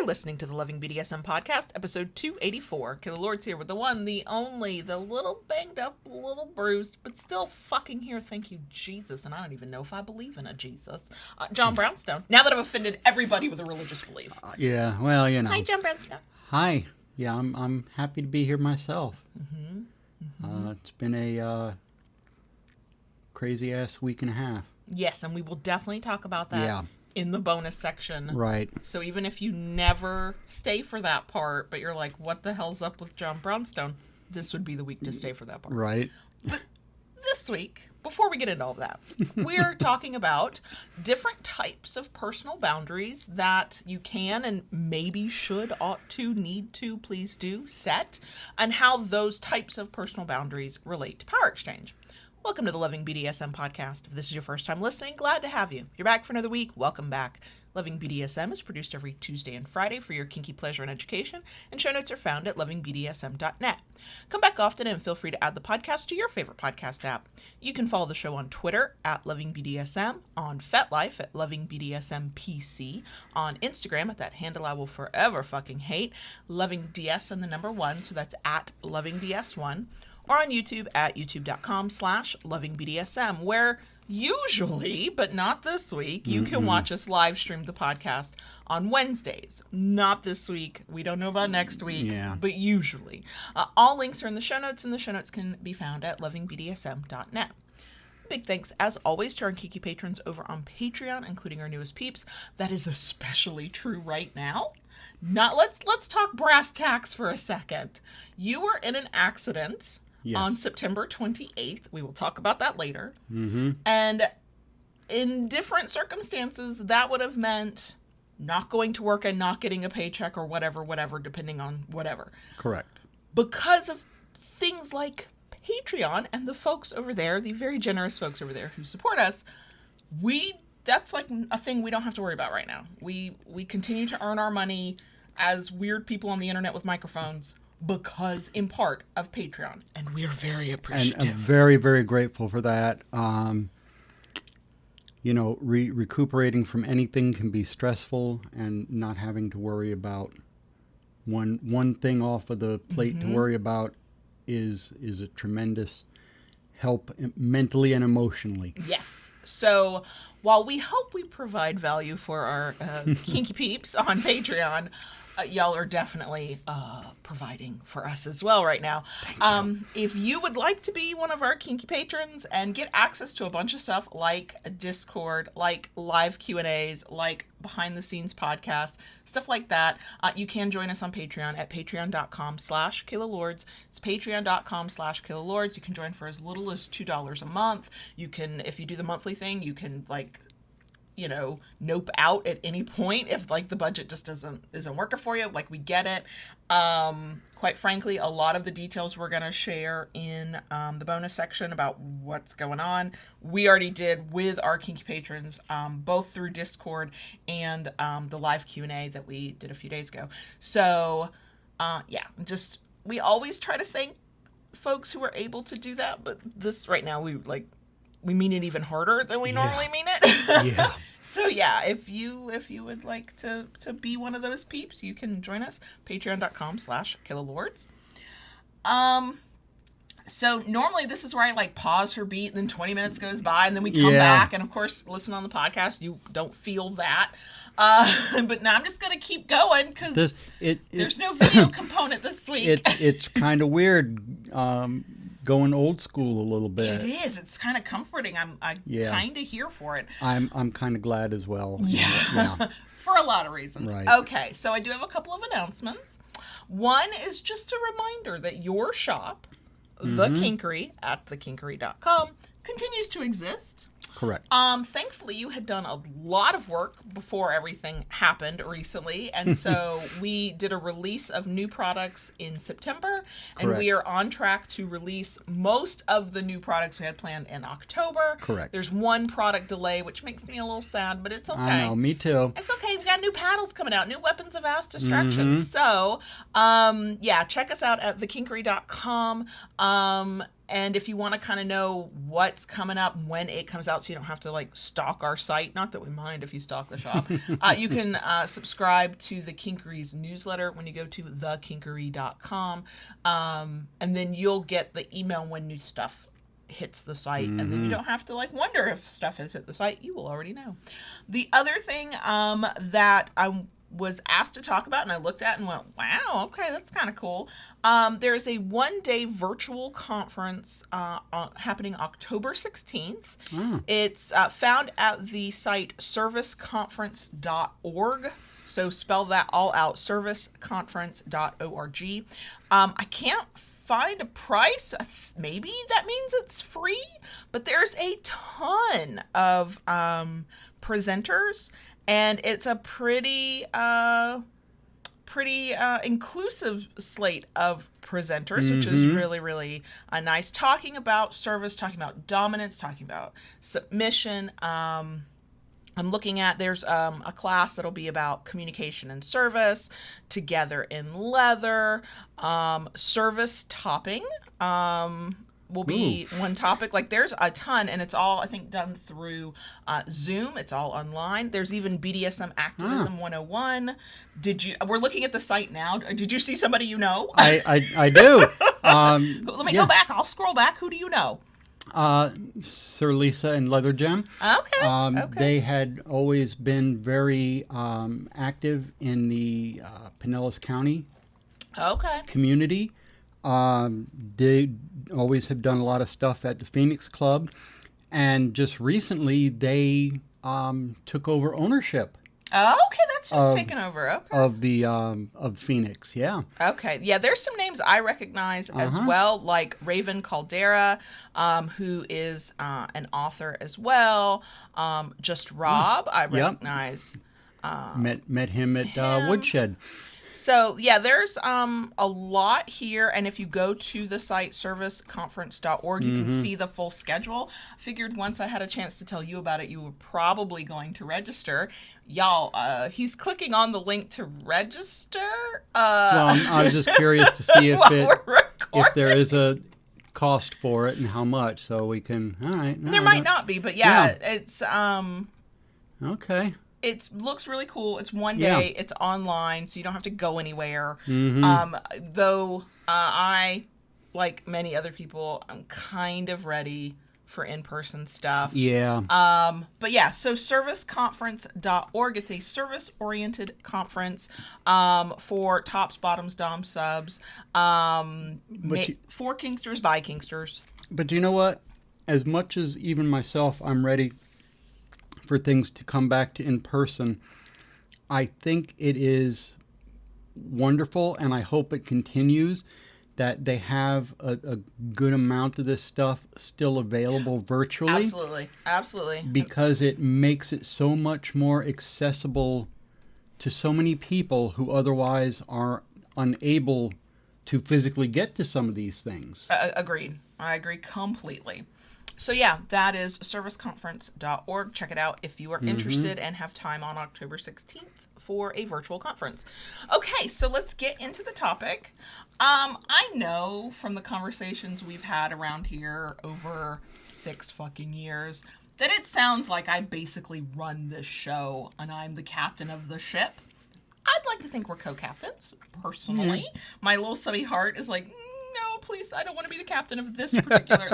listening to the Loving BDSM podcast, episode 284. Killer Lord's here with the one, the only, the little banged up, little bruised, but still fucking here. Thank you, Jesus. And I don't even know if I believe in a Jesus. John Brownstone. Now that I've offended everybody with a religious belief. Yeah, well, you know. Hi, John Brownstone. Hi. Yeah, I'm happy to be here myself. It's been a crazy ass week and a half. Yes, and we will definitely talk about that in the bonus section. Right. So even if you never stay for that part, but you're like, what the hell's up with John Brownstone? This would be the week to stay for that part. Right. But this week, before we get into all of that, we're talking about different types of personal boundaries that you can and maybe should, ought to, need to, please do set, and how those types of personal boundaries relate to power exchange. Welcome to the Loving BDSM podcast. If this is your first time listening, glad to have you. If you're back for another week, welcome back. Loving BDSM is produced every Tuesday and Friday for your kinky pleasure and education, and show notes are found at lovingbdsm.net. Come back often and feel free to add the podcast to your favorite podcast app. You can follow the show on Twitter at LovingBDSM, on FetLife at LovingBDSMPC, on Instagram at that handle I will forever fucking hate, LovingDS and the number 1, so that's at LovingDS1, or on YouTube at youtube.com/LovingBDSM, where usually, but not this week, you can watch us live stream the podcast on Wednesdays. Not this week. We don't know about next week, but usually. All links are in the show notes, and the show notes can be found at lovingbdsm.net. Big thanks, as always, to our kinky patrons over on Patreon, including our newest peeps. That is especially true right now. Let's talk brass tacks for a second. You were in an accident. Yes. On September 28th. We will talk about that later. And in different circumstances, that would have meant not going to work and not getting a paycheck or whatever, depending on whatever. Correct. Because of things like Patreon and the folks over there, the very generous folks over there who support us, that's like a thing we don't have to worry about right now. We continue to earn our money as weird people on the internet with microphones, because in part of Patreon, and we are very appreciative. And I'm very, very grateful for that. Recuperating from anything can be stressful, and not having to worry about one thing off of the plate to worry about is a tremendous help mentally and emotionally. Yes. So while we hope we provide value for our kinky peeps on Patreon, y'all are definitely providing for us as well right now. If you would like to be one of our kinky patrons and get access to a bunch of stuff like Discord, like live Q&As, like behind the scenes podcast, stuff like that, you can join us on Patreon at patreon.com/KaylaLords. It's patreon.com/KaylaLords. You can join for as little as $2 a month. You can, if you do the monthly thing, you can nope out at any point if the budget just isn't working for you. We get it. Quite frankly, a lot of the details we're going to share in the bonus section about what's going on, we already did with our kinky patrons, both through Discord and the live Q&A that we did a few days ago. So, we always try to thank folks who are able to do that, but this right now, we mean it even harder than we normally mean it. Yeah. So if you would like to be one of those peeps, you can join us, patreon.com/KaylaLords. So normally this is where I pause for beat, and then 20 minutes goes by, and then we come back, and of course, listen on the podcast, you don't feel that. But now I'm just going to keep going, because there's no video component this week. It's kind of weird, going old school a little bit. It is. It's kind of comforting. I'm kind of here for it. I'm kind of glad as well. Yeah. For a lot of reasons. Right. Okay, so I do have a couple of announcements. One is just a reminder that your shop, The Kinkery, at thekinkery.com, continues to exist. Correct. Thankfully, you had done a lot of work before everything happened recently, and so we did a release of new products in September, and we are on track to release most of the new products we had planned in October. Correct. There's one product delay, which makes me a little sad, but it's okay. I know, me too. It's okay. We got new paddles coming out, new weapons of vast destruction. So, check us out at thekinkery.com. And if you want to kind of know what's coming up, when it comes out, so you don't have to like stalk our site, not that we mind if you stalk the shop, you can subscribe to the Kinkery's newsletter when you go to thekinkery.com. And then you'll get the email when new stuff hits the site, and then you don't have to like wonder if stuff has hit the site. You will already know. The other thing that I was asked to talk about and I looked at and went, wow, okay, that's kind of cool. There's a one-day virtual conference happening October 16th. It's found at the site serviceconference.org. So spell that all out, serviceconference.org. I can't find a price. Maybe that means it's free, but there's a ton of presenters, and it's a pretty inclusive slate of presenters, which is really, really nice. Talking about service, talking about dominance, talking about submission. I'm looking at, there's a class that'll be about communication and service, together in leather, service topping will be one topic. Like there's a ton, and it's all, I think, done through Zoom. It's all online. There's even BDSM Activism 101. We're looking at the site now. Did you see somebody you know? I do. Let me go back. I'll scroll back. Who do you know? Sir Lisa and Leather Gem. Okay. They had always been very active in the Pinellas County community. They always have done a lot of stuff at the Phoenix Club, and just recently they took over ownership. Oh, okay, that's who's taken over. Okay. Of Phoenix, yeah. Okay, yeah. There's some names I recognize as well, like Raven Caldera, who is an author as well. Just Rob, I recognize. Met him at Woodshed. So, yeah, there's a lot here, and if you go to the site serviceconference.org, you can see the full schedule. I figured once I had a chance to tell you about it, you were probably going to register. Y'all, he's clicking on the link to register. Well, I was just curious to see if there is a cost for it and how much, so we can, all right. There might not be, but yeah. It's... Okay. It looks really cool. It's one day. It's online, so you don't have to go anywhere. Though I, like many other people, I'm kind of ready for in-person stuff. Yeah. But yeah, so serviceconference.org. It's a service-oriented conference for tops, bottoms, dom, subs, for kinksters, by kinksters. But you know what? As much as even myself, I'm ready for things to come back to in person. I think it is wonderful, and I hope it continues, that they have a good amount of this stuff still available virtually. Absolutely. Because it makes it so much more accessible to so many people who otherwise are unable to physically get to some of these things. Agreed. I agree completely. So yeah, that is serviceconference.org. Check it out if you are interested and have time on October 16th for a virtual conference. Okay, so let's get into the topic. I know from the conversations we've had around here over 6 fucking years that it sounds like I basically run this show and I'm the captain of the ship. I'd like to think we're co-captains, personally. My little subby heart is like, no, please, I don't want to be the captain of this particular,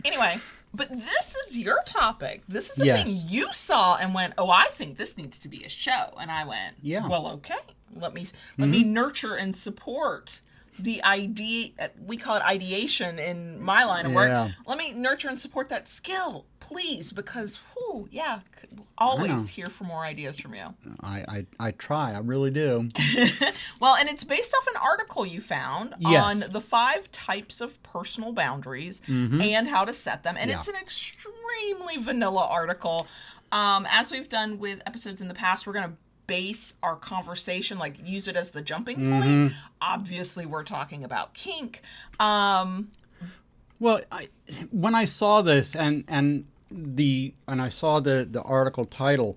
Anyway, but this is your topic. This is something you saw and went, oh, I think this needs to be a show. And I went, well, okay. Let me nurture and support the idea. We call it ideation in my line of work. Let me nurture and support that skill, please, because, always here for more ideas from you. I try. I really do. Well, and it's based off an article you found on the 5 types of personal boundaries and how to set them. And it's an extremely vanilla article. As we've done with episodes in the past, we're going to base our conversation, use it as the jumping point. Obviously, we're talking about kink. Well, when I saw this and I saw the article title,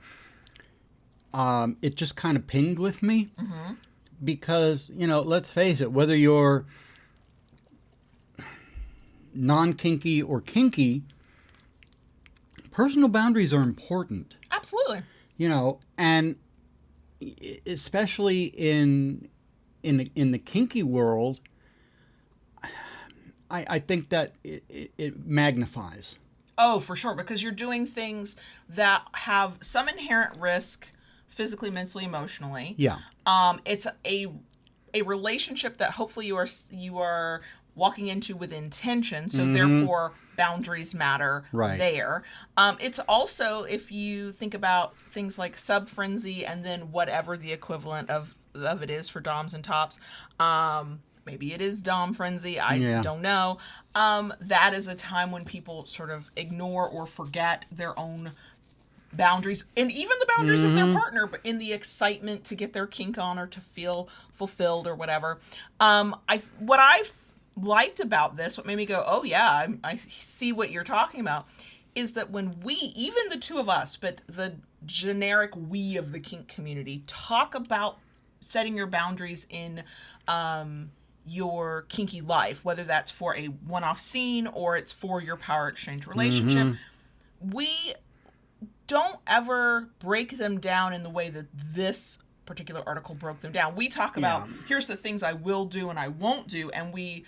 it just kind of pinged with me because, let's face it, whether you're non-kinky or kinky, personal boundaries are important. Absolutely. And especially in the kinky world, I think that it magnifies. Oh, for sure, because you're doing things that have some inherent risk, physically, mentally, emotionally. Yeah. It's a relationship that hopefully you are walking into with intention, so therefore boundaries matter there. It's also, if you think about things like sub frenzy and then whatever the equivalent of it is for doms and tops, maybe it is dom frenzy, I don't know. That is a time when people sort of ignore or forget their own boundaries, and even the boundaries of their partner, but in the excitement to get their kink on or to feel fulfilled or whatever. What I liked about this, what made me go, oh yeah, I see what you're talking about, is that when we, even the two of us, but the generic we of the kink community, talk about setting your boundaries in your kinky life, whether that's for a one-off scene or it's for your power exchange relationship, we don't ever break them down in the way that this particular article broke them down. We talk about, here's the things I will do and I won't do, and we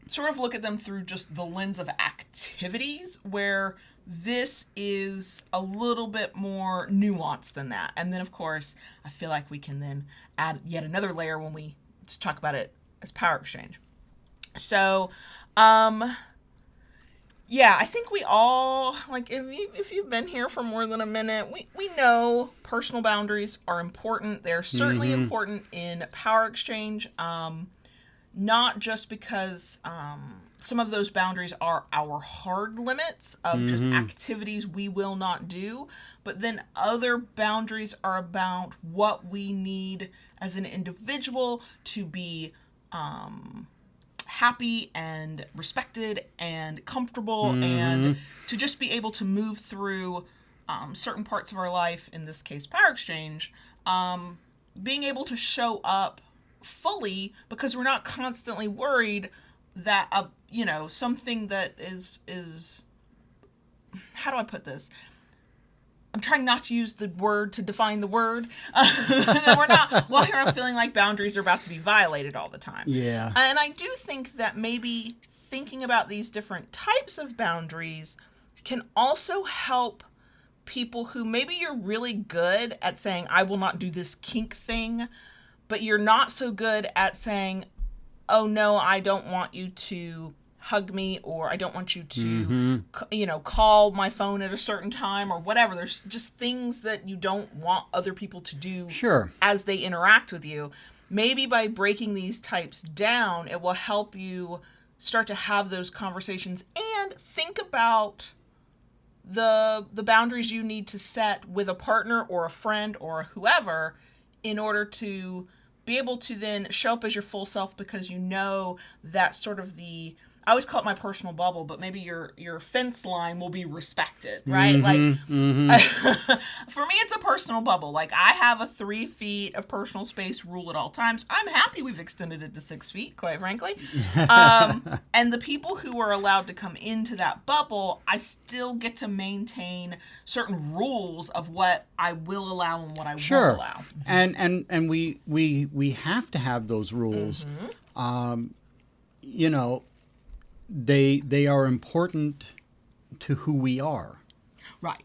sort of look at them through just the lens of activities, where this is a little bit more nuanced than that. And then, of course, I feel like we can then add yet another layer when we just talk about it as power exchange. So, yeah, I think we all, like, if you've been here for more than a minute, we know personal boundaries are important. They're certainly important in power exchange, not just because some of those boundaries are our hard limits of just activities we will not do, but then other boundaries are about what we need as an individual to be happy and respected and comfortable, and to just be able to move through certain parts of our life, in this case power exchange, being able to show up fully, because we're not constantly worried that something that is how do I put this? I'm trying not to use the word to define the word. We're not walking around feeling like boundaries are about to be violated all the time. Yeah. And I do think that maybe thinking about these different types of boundaries can also help people who maybe you're really good at saying, I will not do this kink thing, but you're not so good at saying, oh no, I don't want you to hug me, or I don't want you to, call my phone at a certain time, or whatever. There's just things that you don't want other people to do as they interact with you. Maybe by breaking these types down, it will help you start to have those conversations and think about the boundaries you need to set with a partner or a friend or whoever in order to be able to then show up as your full self, because you know that sort of I always call it my personal bubble, but maybe your fence line will be respected, right? For me, it's a personal bubble. Like, I have a 3 feet of personal space rule at all times. I'm happy we've extended it to 6 feet, quite frankly. And the people who are allowed to come into that bubble, I still get to maintain certain rules of what I will allow and what I won't allow. And we have to have those rules. They are important to who we are. Right.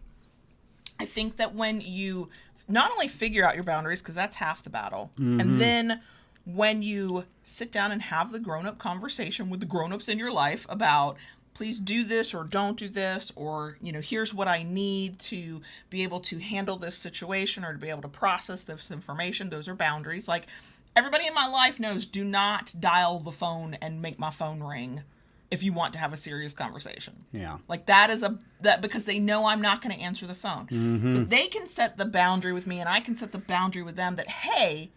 I think that when you not only figure out your boundaries, because that's half the battle, and then when you sit down and have the grown-up conversation with the grown-ups in your life about, please do this or don't do this, or, here's what I need to be able to handle this situation or to be able to process this information. Those are boundaries. Like, everybody in my life knows, do not dial the phone and make my phone ring if you want to have a serious conversation. Yeah. Like, that is that because they know I'm not going to answer the phone. But they can set the boundary with me, and I can set the boundary with them that, hey,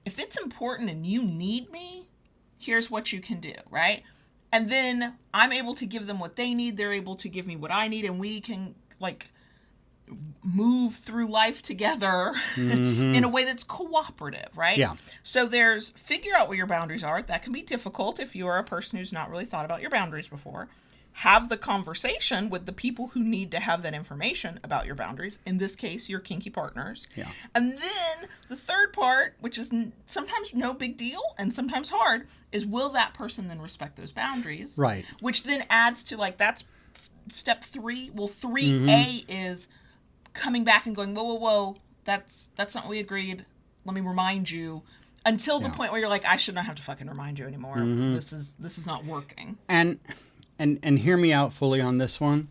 if it's important and you need me, here's what you can do, right? And then I'm able to give them what they need, they're able to give me what I need, and we can, like, move through life together in a way that's cooperative, right? Yeah. So figure out what your boundaries are. That can be difficult if you are a person who's not really thought about your boundaries before. have the conversation with the people who need to have that information about your boundaries. In this case, your kinky partners. Yeah. And then the third part, which is sometimes no big deal and sometimes hard, is will that person then respect those boundaries? Right. Which then adds to like, that's step 3. Well, 3A is coming back and going, whoa, that's not what we agreed. Let me remind you. Until the point where you're like, I should not have to fucking remind you anymore. This is not working. And hear me out fully on this one.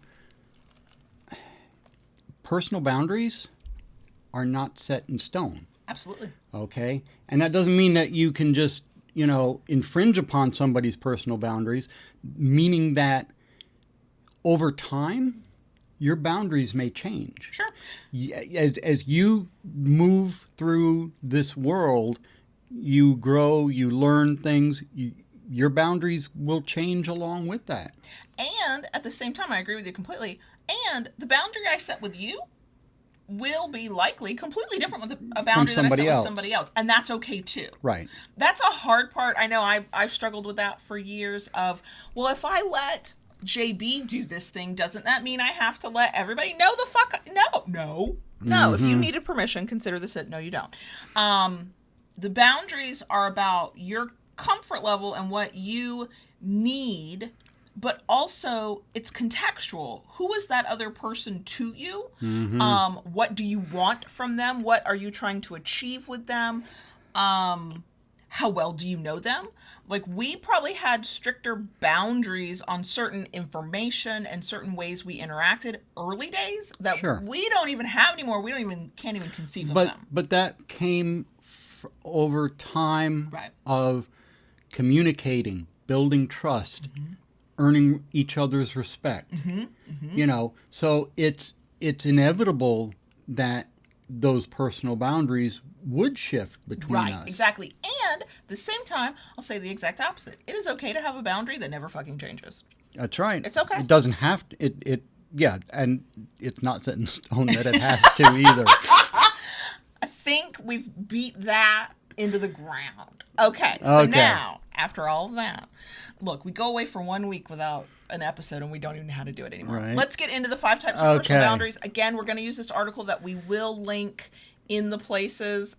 Personal boundaries are not set in stone. Absolutely. Okay? And that doesn't mean that you can just, infringe upon somebody's personal boundaries, meaning that over time, your boundaries may change. Sure. As you move through this world, you grow, you learn things, your boundaries will change along with that. And at the same time, I agree with you completely. And the boundary I set with you will be likely completely different with a boundary that I set with somebody else. And that's okay too. Right. That's a hard part. I know I've struggled with that for years of, well, if I let JB do this thing, doesn't that mean I have to let everybody know the fuck? No. If you needed permission, consider this it. No, you don't. The boundaries are about your comfort level and what you need, but also it's contextual. Who is that other person to you? What do you want from them? What are you trying to achieve with them? How well do you know them? Like, we probably had stricter boundaries on certain information and certain ways we interacted early days that we don't even have anymore. Can't even conceive of them. But that came over time Right. of communicating, building trust, earning each other's respect. So it's inevitable that those personal boundaries would shift between us. Right, exactly. And at the same time, I'll say the exact opposite. It is okay to have a boundary that never fucking changes. That's right. It's okay. It doesn't have to. Yeah, and it's not set in stone that it has to either. I think we've beat that into the ground. Okay, so now, after all of that, look, we go away for 1 week without an episode and we don't even know how to do it anymore. Right. Let's get into the 5 types of personal boundaries. Again, we're going to use this article that we will link in the places,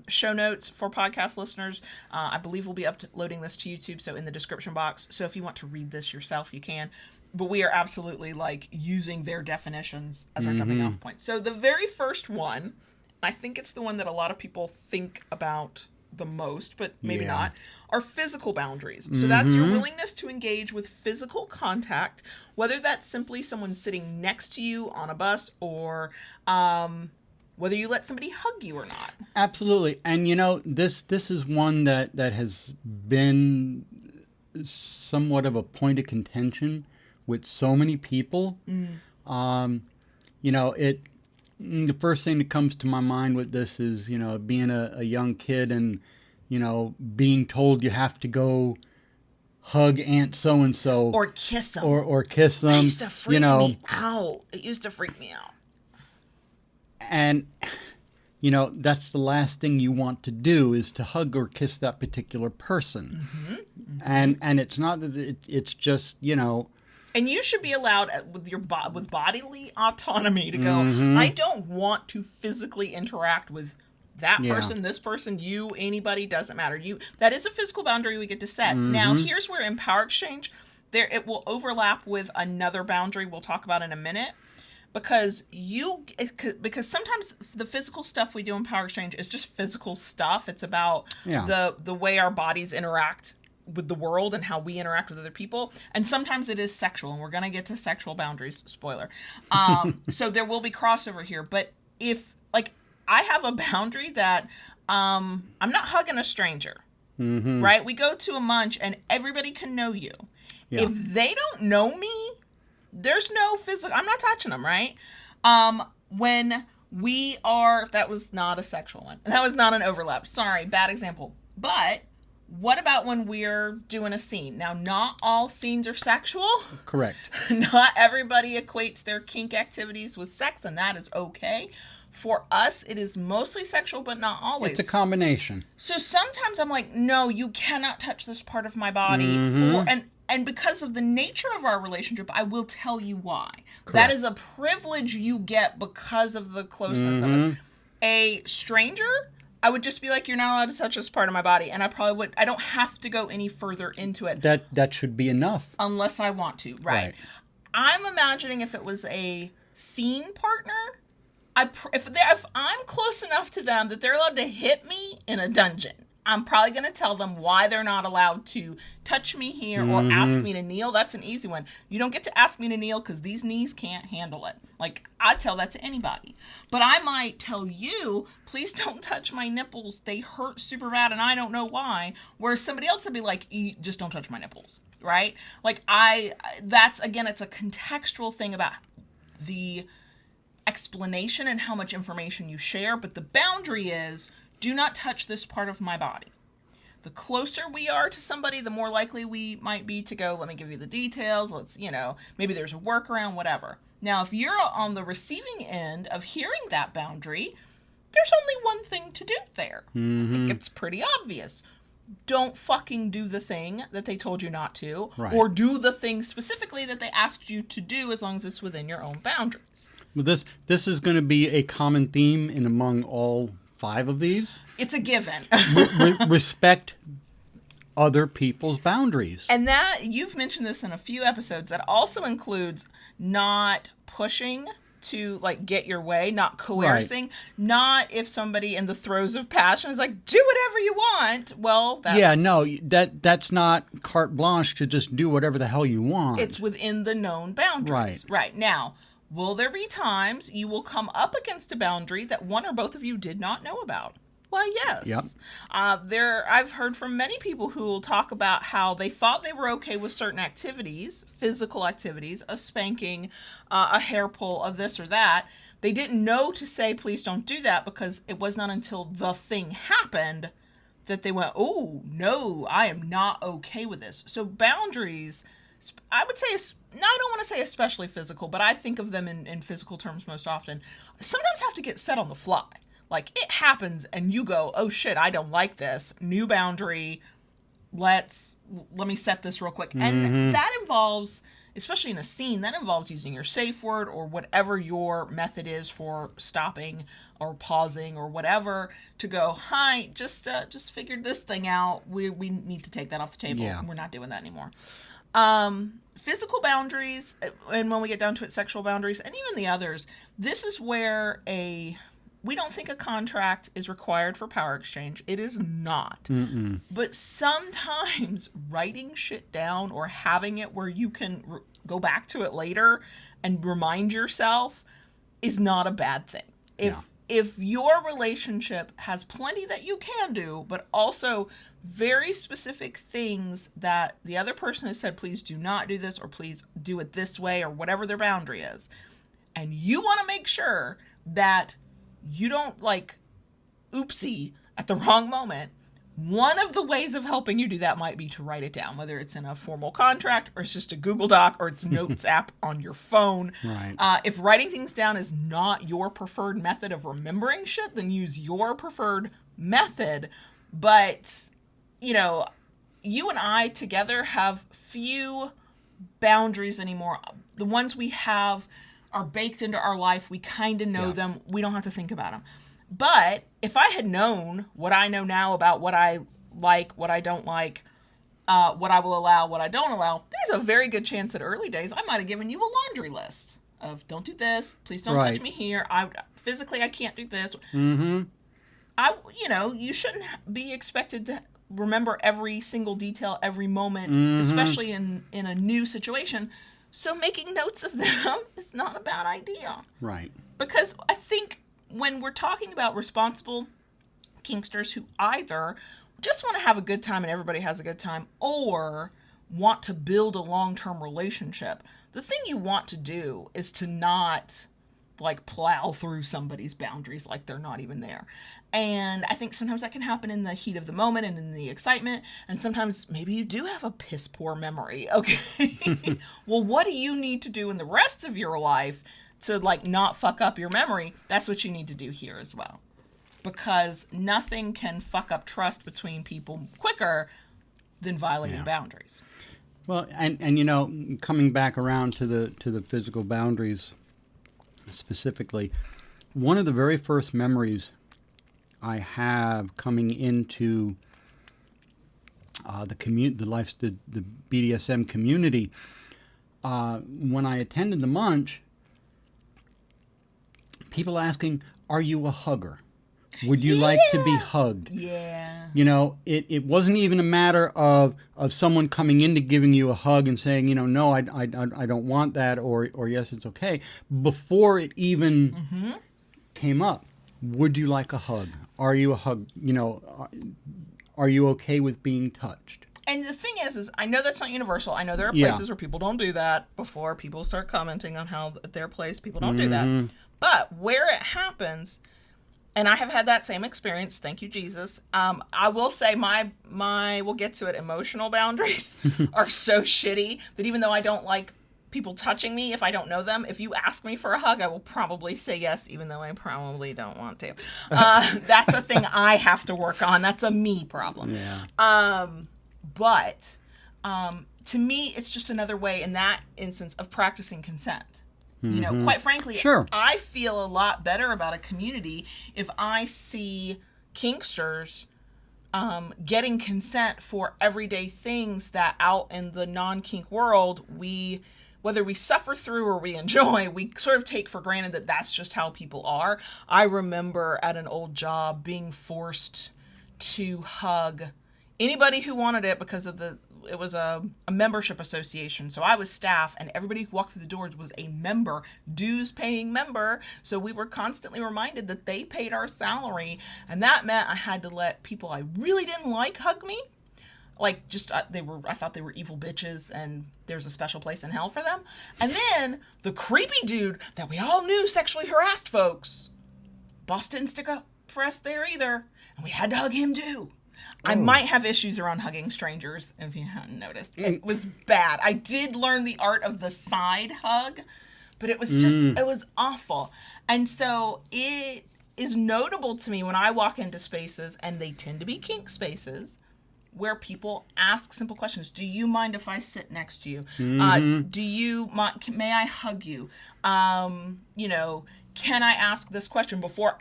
show notes for podcast listeners. I believe we'll be uploading this to YouTube, so in the description box. So if you want to read this yourself, you can. But we are absolutely using their definitions as our jumping off point. So the very first one, I think it's the one that a lot of people think about the most, but maybe not, are physical boundaries. So that's your willingness to engage with physical contact, whether that's simply someone sitting next to you on a bus or whether you let somebody hug you or not. Absolutely. And this is one that has been somewhat of a point of contention with so many people. The first thing that comes to my mind with this is, being a young kid and, being told you have to go hug Aunt so-and-so. Or kiss them. Or kiss them. It used to freak me out. It used to freak me out. And, that's the last thing you want to do is to hug or kiss that particular person. And it's not that it's just, And you should be allowed with bodily autonomy to go, I don't want to physically interact with that person, this person, you, anybody, doesn't matter. That is a physical boundary we get to set. Now, here's where in Power Exchange, it will overlap with another boundary we'll talk about in a minute. Because sometimes the physical stuff we do in Power Exchange is just physical stuff. It's about the way our bodies interact with the world and how we interact with other people. And sometimes it is sexual, and we're going to get to sexual boundaries, spoiler. So there will be crossover here. But if, I have a boundary that I'm not hugging a stranger, right? We go to a munch and everybody can know you. Yeah. If they don't know me, there's no physical, I'm not touching them, right? When we are, that was not a sexual one. That was not an overlap. Sorry, bad example. But what about when we're doing a scene? Now, not all scenes are sexual. Correct. Not everybody equates their kink activities with sex, and that is okay. For us, it is mostly sexual, but not always. It's a combination. So sometimes I'm like, no, you cannot touch this part of my body. And because of the nature of our relationship, I will tell you why. Correct. That is a privilege you get because of the closeness of us. A stranger, I would just be like, you're not allowed to touch this part of my body. And I don't have to go any further into it. That should be enough. Unless I want to, right? I'm imagining if it was a scene partner, if I'm close enough to them that they're allowed to hit me in a dungeon, I'm probably going to tell them why they're not allowed to touch me here or ask me to kneel. That's an easy one. You don't get to ask me to kneel because these knees can't handle it. Like, I'd tell that to anybody. But I might tell you, please don't touch my nipples. They hurt super bad and I don't know why. Whereas somebody else would be like, just don't touch my nipples, right? Like, that's, again, it's a contextual thing about the explanation and how much information you share. But the boundary is, do not touch this part of my body. The closer we are to somebody, the more likely we might be to go, let me give you the details. Let's, maybe there's a workaround, whatever. Now, if you're on the receiving end of hearing that boundary, there's only one thing to do there. I think it's pretty obvious. Don't fucking do the thing that they told you not to, or do the thing specifically that they asked you to do, as long as it's within your own boundaries. Well, this is going to be a common theme in among all 5 of these. It's a given. Respect other people's boundaries. And that, you've mentioned this in a few episodes, that also includes not pushing to like get your way, not coercing, not if somebody in the throes of passion is like, do whatever you want. Well, that's not carte blanche to just do whatever the hell you want. It's within the known boundaries. Right. Now, will there be times you will come up against a boundary that one or both of you did not know about? Why, yes. Yep. I've heard from many people who will talk about how they thought they were okay with certain activities, physical activities, a spanking, a hair pull, a this or that. They didn't know to say, please don't do that, because it was not until the thing happened that they went, oh, no, I am not okay with this. So boundaries, I would say, I don't want to say especially physical, but I think of them in physical terms most often, sometimes have to get set on the fly. Like, it happens and you go, oh shit, I don't like this. New boundary. Let me set this real quick. And that involves, especially in a scene, that involves using your safe word or whatever your method is for stopping or pausing or whatever to go, hi, just figured this thing out. We need to take that off the table. Yeah. We're not doing that anymore. Physical boundaries, and when we get down to it, sexual boundaries, and even the others, this is where we don't think a contract is required for power exchange. It is not. But sometimes writing shit down or having it where you can go back to it later and remind yourself is not a bad thing. If your relationship has plenty that you can do, but also very specific things that the other person has said, please do not do this, or please do it this way, or whatever their boundary is, and you want to make sure that you don't like oopsie at the wrong moment, one of the ways of helping you do that might be to write it down, whether it's in a formal contract or it's just a Google Doc or it's notes app on your phone. Right. If writing things down is not your preferred method of remembering shit, then use your preferred method. But, you and I together have few boundaries anymore. The ones we have are baked into our life. We kind of know them. We don't have to think about them. But if I had known what I know now about what I like, what I don't like, what I will allow, what I don't allow, there's a very good chance that early days I might have given you a laundry list of don't do this, please don't touch me here. Physically I can't do this. You shouldn't be expected to remember every single detail, every moment, especially in a new situation. So making notes of them is not a bad idea. Right. Because I think when we're talking about responsible kinksters who either just want to have a good time and everybody has a good time, or want to build a long-term relationship, the thing you want to do is to not like plow through somebody's boundaries like they're not even there. And I think sometimes that can happen in the heat of the moment and in the excitement. And sometimes maybe you do have a piss poor memory. Okay. Well, what do you need to do in the rest of your life to like not fuck up your memory? That's what you need to do here as well. Because nothing can fuck up trust between people quicker than violating boundaries. Well, and you know, coming back around to the physical boundaries specifically, one of the very first memories I have coming into the BDSM community, when I attended the munch, people asking, "Are you a hugger? Would you like to be hugged?" Yeah. You know, it wasn't even a matter of someone coming into giving you a hug and saying, you know, no, I don't want that, or yes, it's okay. Before it even came up, would you like a hug? Are you a hug? You know, are you okay with being touched? And the thing is I know that's not universal. I know there are places where people don't do that. Before people start commenting on how at their place people don't do that. But where it happens, and I have had that same experience, thank you, Jesus. I will say my we'll get to it, emotional boundaries are so shitty that even though I don't like people touching me, if I don't know them, if you ask me for a hug, I will probably say yes, even though I probably don't want to. That's a thing I have to work on. That's a me problem. Yeah. But to me, it's just another way in that instance of practicing consent. You know, quite frankly, Sure. I feel a lot better about a community if I see kinksters getting consent for everyday things that out in the non-kink world, whether we suffer through or we enjoy, we sort of take for granted that that's just how people are. I remember at an old job being forced to hug anybody who wanted it because of it was a membership association. So I was staff, and everybody who walked through the doors was a member, dues paying member. So we were constantly reminded that they paid our salary. And that meant I had to let people I really didn't like hug me. Like, just, I thought they were evil bitches and there's a special place in hell for them. And then the creepy dude that we all knew sexually harassed folks, boss didn't stick up for us there either. And we had to hug him too. I might have issues around hugging strangers, if you haven't noticed. It was bad. I did learn the art of the side hug, but it was just, it was awful. And so it is notable to me when I walk into spaces, and they tend to be kink spaces, where people ask simple questions. Do you mind if I sit next to you? May I hug you? You know, can I ask this question before,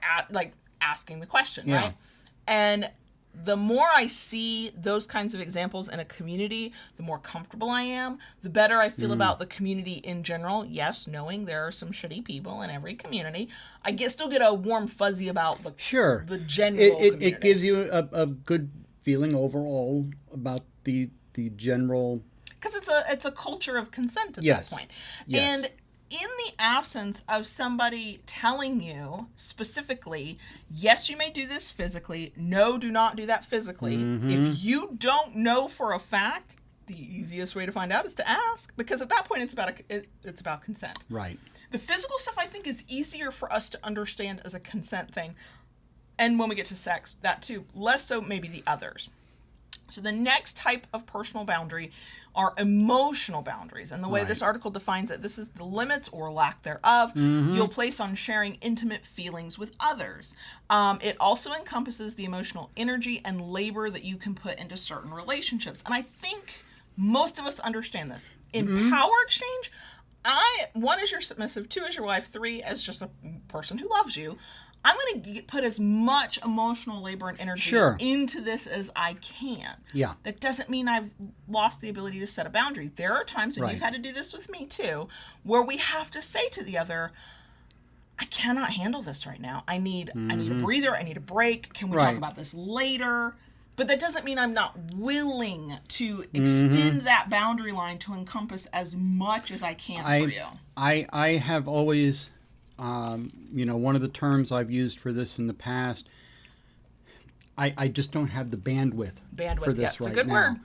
asking the question, right? And the more I see those kinds of examples in a community, the more comfortable I am, the better I feel about the community in general. Yes, knowing there are some shitty people in every community, I still get a warm fuzzy about the general community. It gives you a good feeling overall about the general, because it's a culture of consent at that point. Yes. And in the absence of somebody telling you specifically, yes, you may do this physically, no, do not do that physically. If you don't know for a fact, the easiest way to find out is to ask, because at that point it's about consent. Right. The physical stuff, I think, is easier for us to understand as a consent thing. And when we get to sex, that too. Less so maybe the others. So the next type of personal boundary are emotional boundaries. And the way this article defines it, this is the limits or lack thereof you'll place on sharing intimate feelings with others. It also encompasses the emotional energy and labor that you can put into certain relationships. And I think most of us understand this. In power exchange, 1 is your submissive, 2 is your wife, 3 as just a person who loves you. I'm going to put as much emotional labor and energy into this as I can. Yeah. That doesn't mean I've lost the ability to set a boundary. There are times, and you've had to do this with me too, where we have to say to the other, I cannot handle this right now. I need a breather. I need a break. Can we talk about this later? But that doesn't mean I'm not willing to extend that boundary line to encompass as much as I can for you. I have always... one of the terms I've used for this in the past, I just don't have the bandwidth for this right now. It's a good word.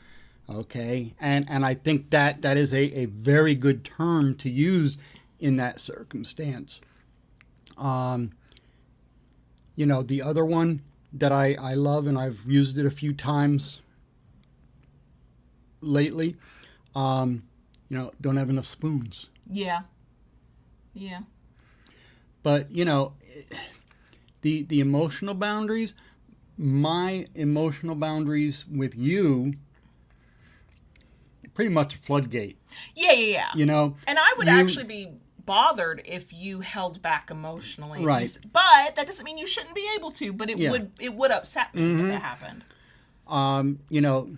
Okay, and I think that is a very good term to use in that circumstance. The other one that I love, and I've used it a few times lately, don't have enough spoons. Yeah. But, the emotional boundaries, my emotional boundaries with you pretty much a floodgate. Yeah. You know, And I would actually be bothered if you held back emotionally. Right. But that doesn't mean you shouldn't be able to. But it would upset me if it happened. You know,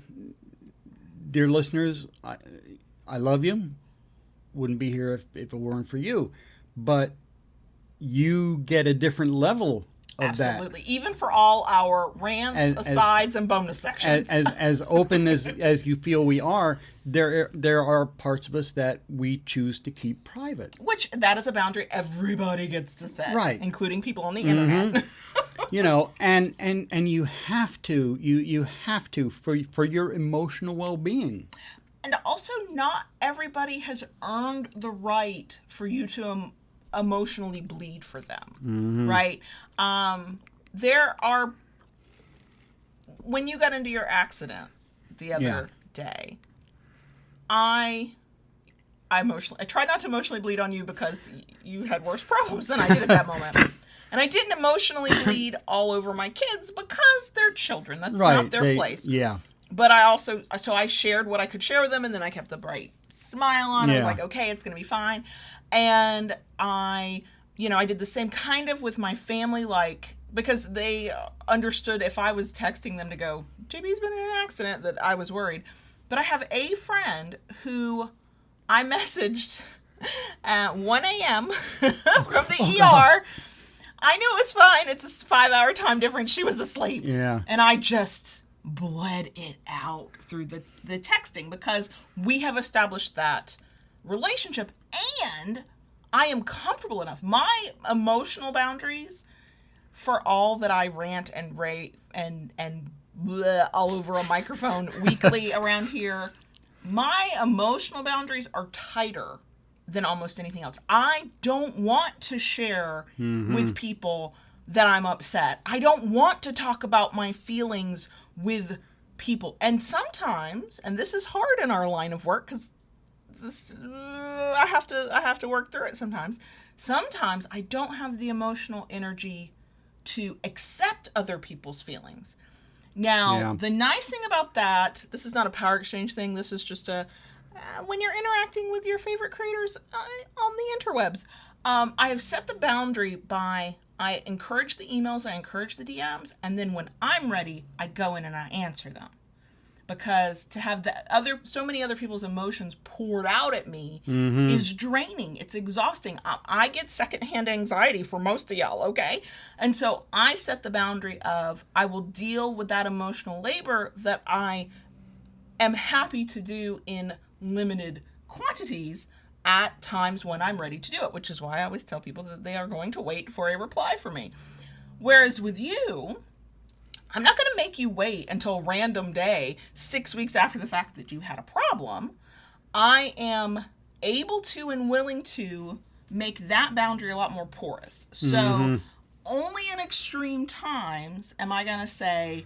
dear listeners, I love you. Wouldn't be here if it weren't for you. But you get a different level of Absolutely. Even for all our rants, asides, and bonus sections. As open as you feel we are, there are parts of us that we choose to keep private. Which, that is a boundary everybody gets to set. Right. Including people on the internet. You know, and you have to, you have to for your emotional well-being. And also, not everybody has earned the right for you to emotionally bleed for them, right? There are, when you got into your accident the other day, I tried not to emotionally bleed on you because you had worse problems than I did at that moment. And I didn't emotionally bleed all over my kids because they're children. That's not their place. Yeah. But I shared what I could share with them, and then I kept the bright smile on. I was like, okay, it's going to be fine. And I did the same kind of with my family, like, because they understood if I was texting them to go, JB's been in an accident, that I was worried. But I have a friend who I messaged at 1 a.m. from the ER. I knew it was fine. It's a 5-hour time difference. She was asleep. Yeah. And I just bled it out through the texting because we have established that relationship, and I am comfortable enough. My emotional boundaries, for all that I rant and rate and bleh all over a microphone weekly around here, my emotional boundaries are tighter than almost anything else. I don't want to share with people that I'm upset. I don't want to talk about my feelings with people. And sometimes, and this is hard in our line of work because I have to work through it sometimes. Sometimes I don't have the emotional energy to accept other people's feelings. Now, the nice thing about that, this is not a power exchange thing. This is just when you're interacting with your favorite creators on the interwebs. I have set the boundary by, I encourage the emails, I encourage the DMs, and then when I'm ready, I go in and I answer them. Because to have so many other people's emotions poured out at me is draining. It's exhausting. I get secondhand anxiety for most of y'all, okay? And so I set the boundary of, I will deal with that emotional labor that I am happy to do in limited quantities at times when I'm ready to do it, which is why I always tell people that they are going to wait for a reply from me. Whereas with you, I'm not going to make you wait until a random day, 6 weeks after the fact that you had a problem. I am able to and willing to make that boundary a lot more porous. So only in extreme times am I going to say,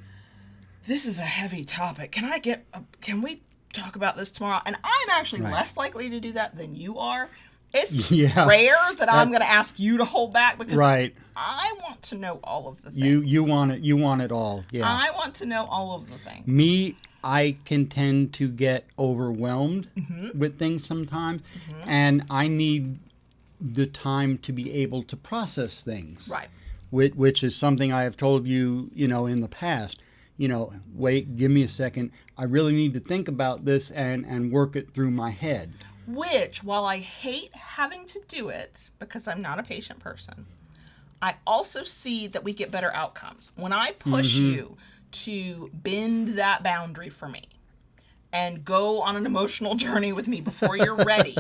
this is a heavy topic. Can we talk about this tomorrow? And I'm actually less likely to do that than you are. It's rare that I'm going to ask you to hold back because I want to know all of the things. You want it all. Yeah. I want to know all of the things. Me, I can tend to get overwhelmed with things sometimes, and I need the time to be able to process things. Right. Which is something I have told you, in the past. Wait, give me a second. I really need to think about this and work it through my head. Which, while I hate having to do it because I'm not a patient person, I also see that we get better outcomes. When I push you to bend that boundary for me and go on an emotional journey with me before you're ready,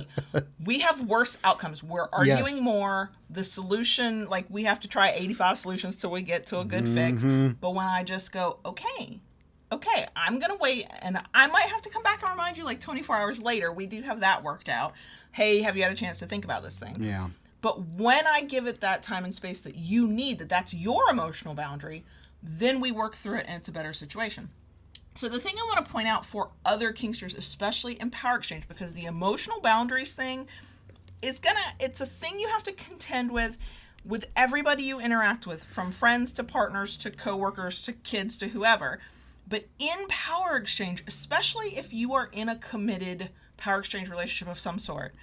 we have worse outcomes. We're arguing more. The solution, like we have to try 85 solutions till we get to a good fix. But when I just go, okay, I'm going to wait, and I might have to come back and remind you like 24 hours later. We do have that worked out. Hey, have you had a chance to think about this thing? Yeah. But when I give it that time and space that you need, that's your emotional boundary, then we work through it and it's a better situation. So the thing I want to point out for other Kinksters, especially in Power Exchange, because the emotional boundaries thing it's a thing you have to contend with everybody you interact with, from friends to partners to coworkers to kids to whoever. But in power exchange, especially if you are in a committed power exchange relationship of some sort,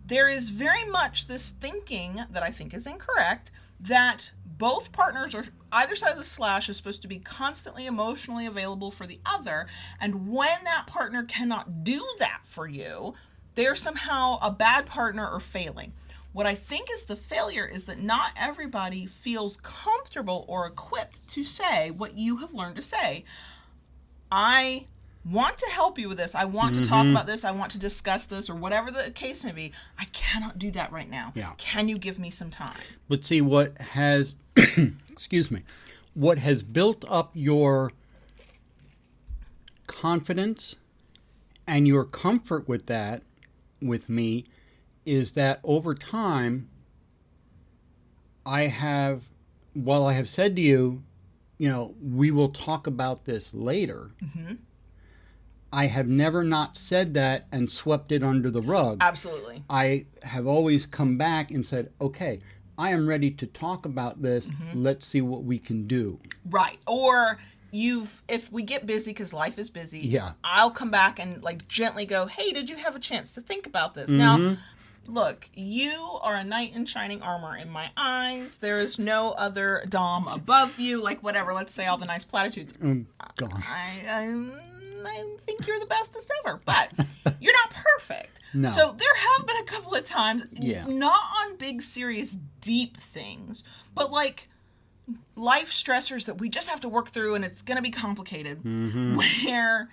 there is very much this thinking that I think is incorrect, that both partners or either side of the slash is supposed to be constantly emotionally available for the other. And when that partner cannot do that for you, they're somehow a bad partner or failing. What I think is the failure is that not everybody feels comfortable or equipped to say what you have learned to say. I want to help you with this. I want to talk about this. I want to discuss this, or whatever the case may be. I cannot do that right now. Yeah. Can you give me some time? But see, what has, excuse me, what has built up your confidence and your comfort with that, with me, is that over time, while I have said to you, we will talk about this later, I have never not said that and swept it under the rug. Absolutely. I have always come back and said, okay, I am ready to talk about this. Let's see what we can do. Right. Or if we get busy, because life is busy, Yeah. I'll come back and gently go, hey, did you have a chance to think about this? Now, look, you are a knight in shining armor in my eyes. There is no other dom above you. Whatever, let's say all the nice platitudes. Oh, God. I think you're the bestest ever, but you're not perfect. No. So there have been a couple of times, Yeah. not on big, serious, deep things, but life stressors that we just have to work through, and it's going to be complicated, where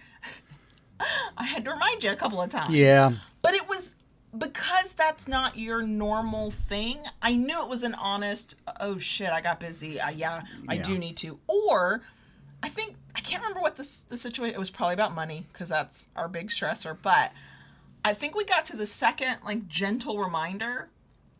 I had to remind you a couple of times. Yeah. But it was because that's not your normal thing. I knew it was an honest, oh shit, I got busy. I do need to. Or I can't remember what the situation, it was probably about money, because that's our big stressor. But I think we got to the second, gentle reminder,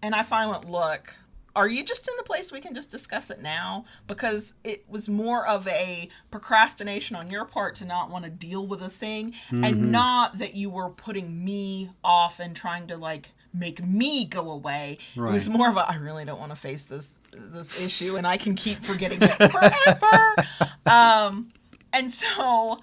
and I finally went, look, are you just in the place we can just discuss it now? Because it was more of a procrastination on your part to not want to deal with a thing, and not that you were putting me off and trying to make me go away. Right. It was more of I really don't want to face this issue, and I can keep forgetting it forever. And so,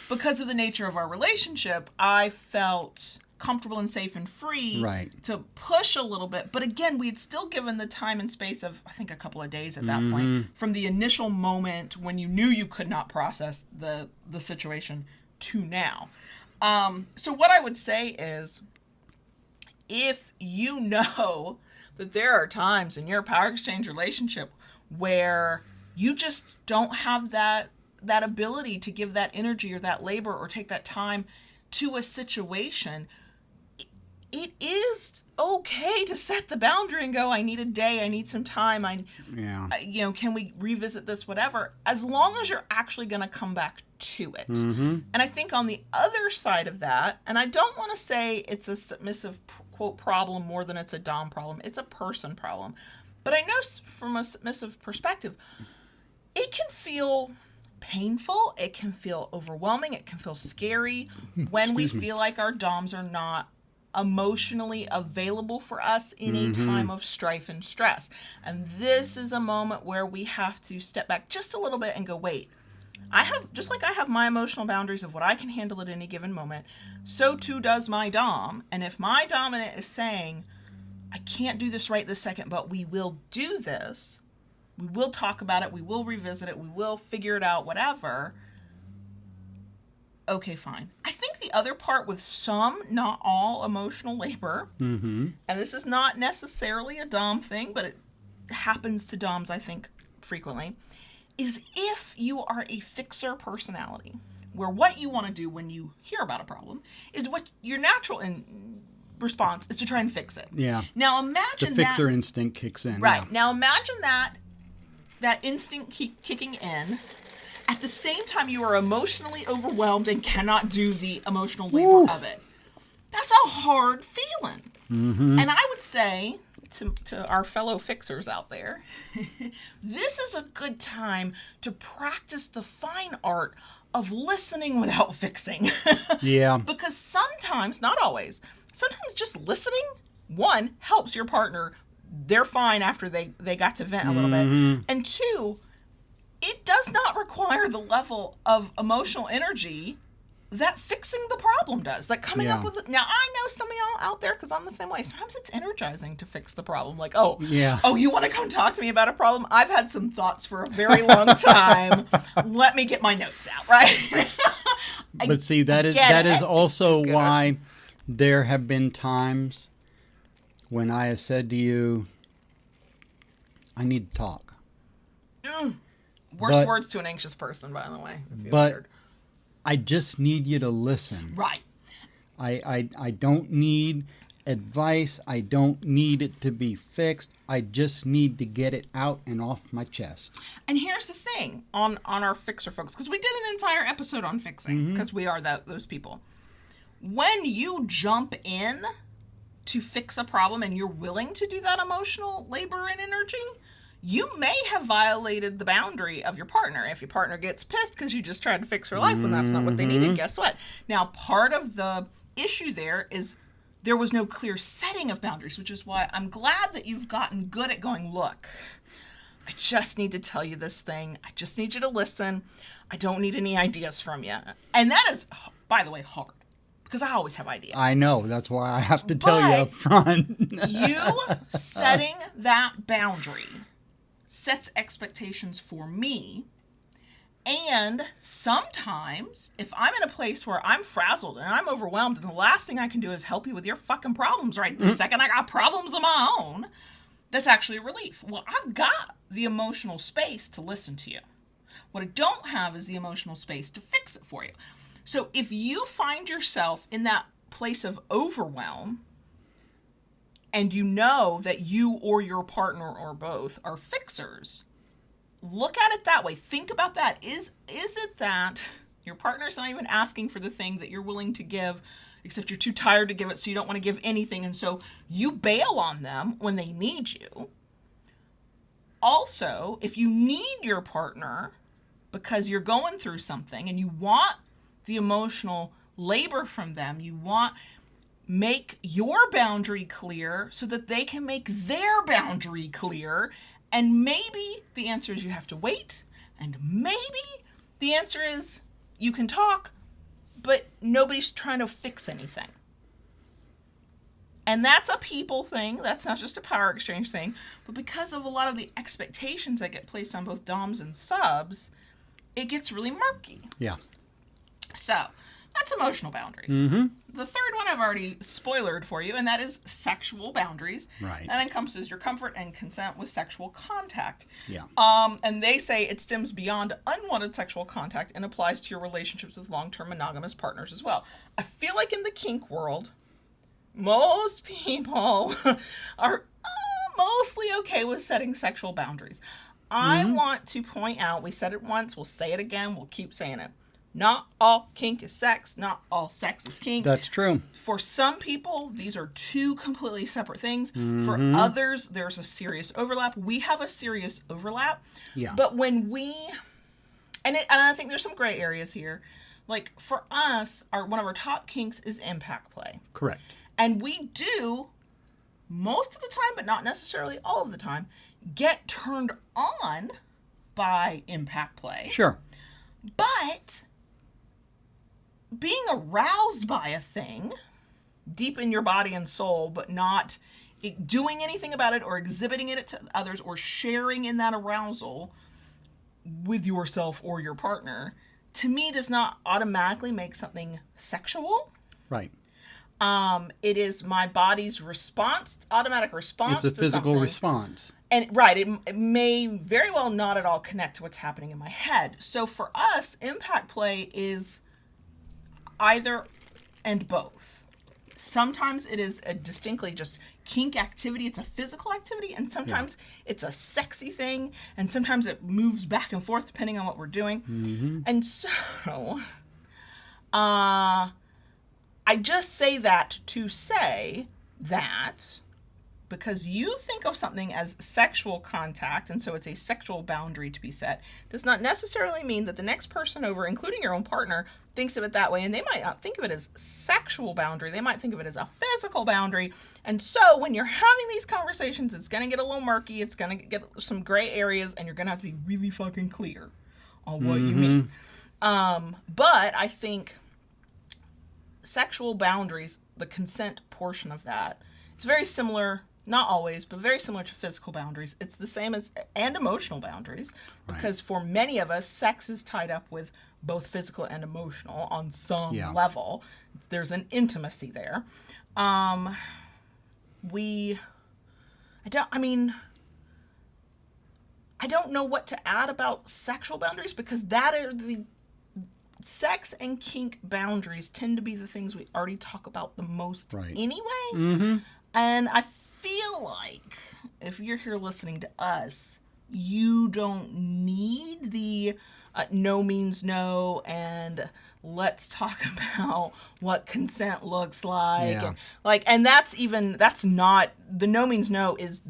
because of the nature of our relationship, I felt comfortable and safe and free to push a little bit. But again, we had still given the time and space of, I think, a couple of days at that point, from the initial moment when you knew you could not process the situation to now. So what I would say is, if you know that there are times in your power exchange relationship where you just don't have that ability to give that energy or that labor or take that time to a situation, it is okay to set the boundary and go, I need a day, I need some time, can we revisit this, whatever, as long as you're actually going to come back to it. And I think on the other side of that, and I don't want to say it's a submissive quote problem more than it's a dom problem, it's a person problem, but I know from a submissive perspective, it can feel painful, it can feel overwhelming, it can feel scary when we feel like our doms are not emotionally available for us in a time of strife and stress. And this is a moment where we have to step back just a little bit and go, wait, I have my emotional boundaries of what I can handle at any given moment, so too does my dom. And if my dominant is saying, I can't do this right this second, but we will do this, we will talk about it, we will revisit it, we will figure it out, whatever. Okay, fine. I think the other part with some, not all, emotional labor, and this is not necessarily a dom thing, but it happens to doms, I think, frequently, is if you are a fixer personality, where what you want to do when you hear about a problem is what your natural response is to try and fix it. Yeah. Now imagine the fixer instinct kicks in. Right. Yeah. Now imagine that instinct kicking in. At the same time, you are emotionally overwhelmed and cannot do the emotional labor of it. That's a hard feeling. And I would say to our fellow fixers out there, this is a good time to practice the fine art of listening without fixing. Yeah. Because sometimes, not always, sometimes just listening, one, helps your partner. They're fine after they got to vent a little bit. And two, it does not require the level of emotional energy that fixing the problem does. Like coming up with it. Now, I know some of y'all out there, because I'm the same way. Sometimes it's energizing to fix the problem. Like, oh, you want to come talk to me about a problem? I've had some thoughts for a very long time. Let me get my notes out, right? But see, that is also why there have been times when I have said to you, I need to talk. Worst words to an anxious person, by the way. But I just need you to listen. Right. I don't need advice. I don't need it to be fixed. I just need to get it out and off my chest. And here's the thing on our fixer folks, because we did an entire episode on fixing, because we are those people. When you jump in to fix a problem and you're willing to do that emotional labor and energy, you may have violated the boundary of your partner. If your partner gets pissed because you just tried to fix her life when that's not what they needed, guess what? Now, part of the issue there is there was no clear setting of boundaries, which is why I'm glad that you've gotten good at going, look, I just need to tell you this thing. I just need you to listen. I don't need any ideas from you. And that is, by the way, hard. Because I always have ideas. I know. That's why I have to tell you up front. You setting that boundary sets expectations for me. And sometimes, if I'm in a place where I'm frazzled and I'm overwhelmed, and the last thing I can do is help you with your fucking problems right this second, I got problems of my own, that's actually a relief. Well, I've got the emotional space to listen to you. What I don't have is the emotional space to fix it for you. So if you find yourself in that place of overwhelm, and you know that you or your partner or both are fixers, look at it that way. Think about that. Is it that your partner's not even asking for the thing that you're willing to give, except you're too tired to give it, so you don't want to give anything, and so you bail on them when they need you? Also, if you need your partner because you're going through something and you want the emotional labor from them, you want make your boundary clear so that they can make their boundary clear. And maybe the answer is you have to wait. And maybe the answer is you can talk, but nobody's trying to fix anything. And that's a people thing. That's not just a power exchange thing. But because of a lot of the expectations that get placed on both doms and subs, it gets really murky. Yeah. So that's emotional boundaries. The third one I've already spoilered for you, and that is sexual boundaries. Right. That encompasses your comfort and consent with sexual contact. Yeah. And they say it stems beyond unwanted sexual contact and applies to your relationships with long-term monogamous partners as well. I feel like in the kink world, most people are mostly okay with setting sexual boundaries. I want to point out, we said it once, we'll say it again, we'll keep saying it. Not all kink is sex. Not all sex is kink. That's true. For some people, these are two completely separate things. For others, there's a serious overlap. We have a serious overlap. Yeah. But when we, and I think there's some gray areas here. Like for us, one of our top kinks is impact play. Correct. And we do, most of the time, but not necessarily all of the time, get turned on by impact play. Sure. But being aroused by a thing deep in your body and soul, but not doing anything about it or exhibiting it to others or sharing in that arousal with yourself or your partner, to me does not automatically make something sexual. Right. It is my body's response, automatic response to something. It's a physical response. And right, it may very well not at all connect to what's happening in my head. So for us, impact play is either and both. Sometimes it is a distinctly just kink activity. It's a physical activity. And sometimes it's a sexy thing. And sometimes it moves back and forth depending on what we're doing. And so I just say that to say that because you think of something as sexual contact, and so it's a sexual boundary to be set, does not necessarily mean that the next person over, including your own partner, thinks of it that way. And they might not think of it as sexual boundary. They might think of it as a physical boundary. And so when you're having these conversations, it's going to get a little murky. It's going to get some gray areas, and you're going to have to be really fucking clear on what you mean. But I think sexual boundaries, the consent portion of that, it's very similar, not always, but very similar to physical boundaries. It's the same as, and emotional boundaries, because for many of us, sex is tied up with both physical and emotional on some level. There's an intimacy there. I don't know what to add about sexual boundaries, because that are the sex and kink boundaries tend to be the things we already talk about the most anyway. And I feel like if you're here listening to us, you don't need the no means no, and let's talk about what consent looks like. And that's not, the no means no is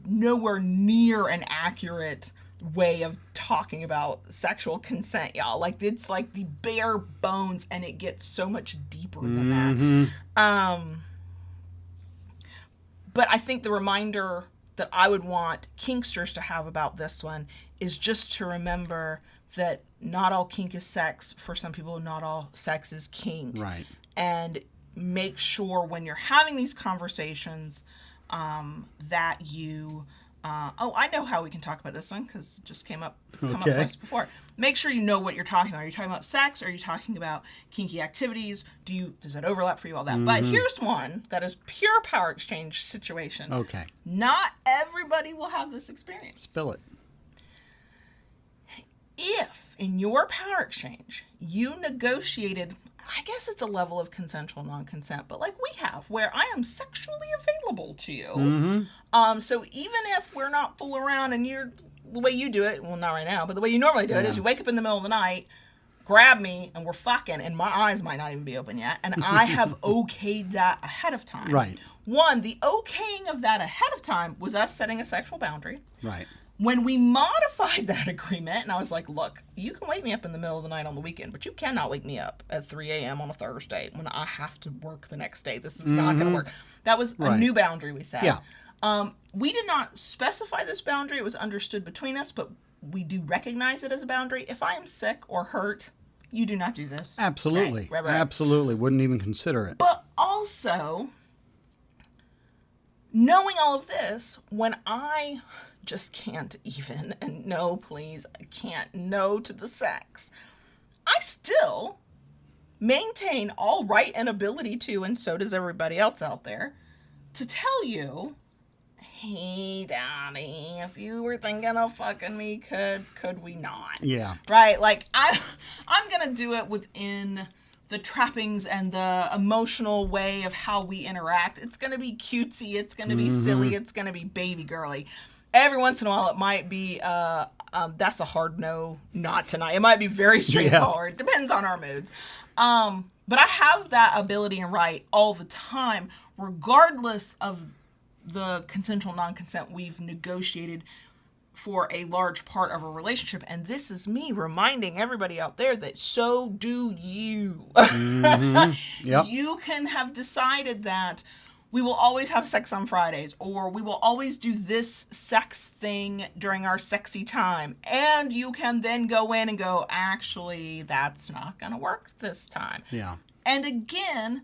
nowhere near an accurate way of talking about sexual consent, y'all. Like, it's like the bare bones, and it gets so much deeper than that. But I think the reminder that I would want kinksters to have about this one is just to remember that not all kink is sex. For some people, not all sex is kink. Right. And make sure when you're having these conversations that you... I know how we can talk about this one, because it just came up. It's come up for us before. Make sure you know what you're talking about. Are you talking about sex? Or are you talking about kinky activities? Does that overlap for you? All that. But here's one that is pure power exchange situation. Okay. Not everybody will have this experience. Spill it. If in your power exchange you negotiated, I guess it's a level of consensual non-consent, but like we have, where I am sexually available to you. So even if we're not full around, and the way you do it, well, not right now, but the way you normally do it is you wake up in the middle of the night, grab me, and we're fucking, and my eyes might not even be open yet, and I have okayed that ahead of time. Right. One, the okaying of that ahead of time was us setting a sexual boundary. Right. When we modified that agreement, and I was like, look, you can wake me up in the middle of the night on the weekend, but you cannot wake me up at 3 a.m. on a Thursday when I have to work the next day. This is not going to work. That was a new boundary we set. Yeah. We did not specify this boundary. It was understood between us, but we do recognize it as a boundary. If I am sick or hurt, you do not do this. Absolutely. Right. Absolutely. Wouldn't even consider it. But also, knowing all of this, when I just can't even, and no, please, I can't, no to the sex, I still maintain all right and ability to, and so does everybody else out there, to tell you, hey, daddy, if you were thinking of fucking me, could we not? Yeah. Right? Like, I'm gonna do it within the trappings and the emotional way of how we interact. It's gonna be cutesy, it's gonna be silly, it's gonna be baby girly. Every once in a while, it might be, that's a hard no, not tonight. It might be very straightforward. Yeah. Depends on our moods. But I have that ability and right all the time, regardless of the consensual non-consent we've negotiated for a large part of a relationship. And this is me reminding everybody out there that so do you. Yep. You can have decided that we will always have sex on Fridays, or we will always do this sex thing during our sexy time. And you can then go in and go, actually, that's not going to work this time. Yeah. And again,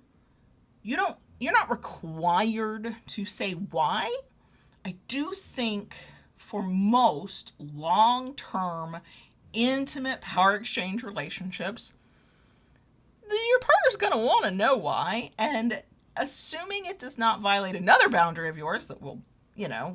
you're not required to say why. I do think for most long-term, intimate power exchange relationships, your partner's going to want to know why. And assuming it does not violate another boundary of yours that will,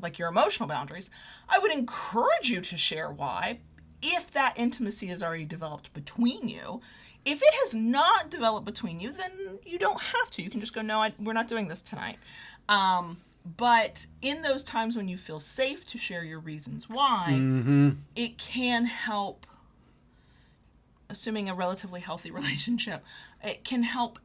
like your emotional boundaries, I would encourage you to share why, if that intimacy is already developed between you. If it has not developed between you, then you don't have to. You can just go, no, we're not doing this tonight. But in those times when you feel safe to share your reasons why, it can help assuming a relatively healthy relationship, it can help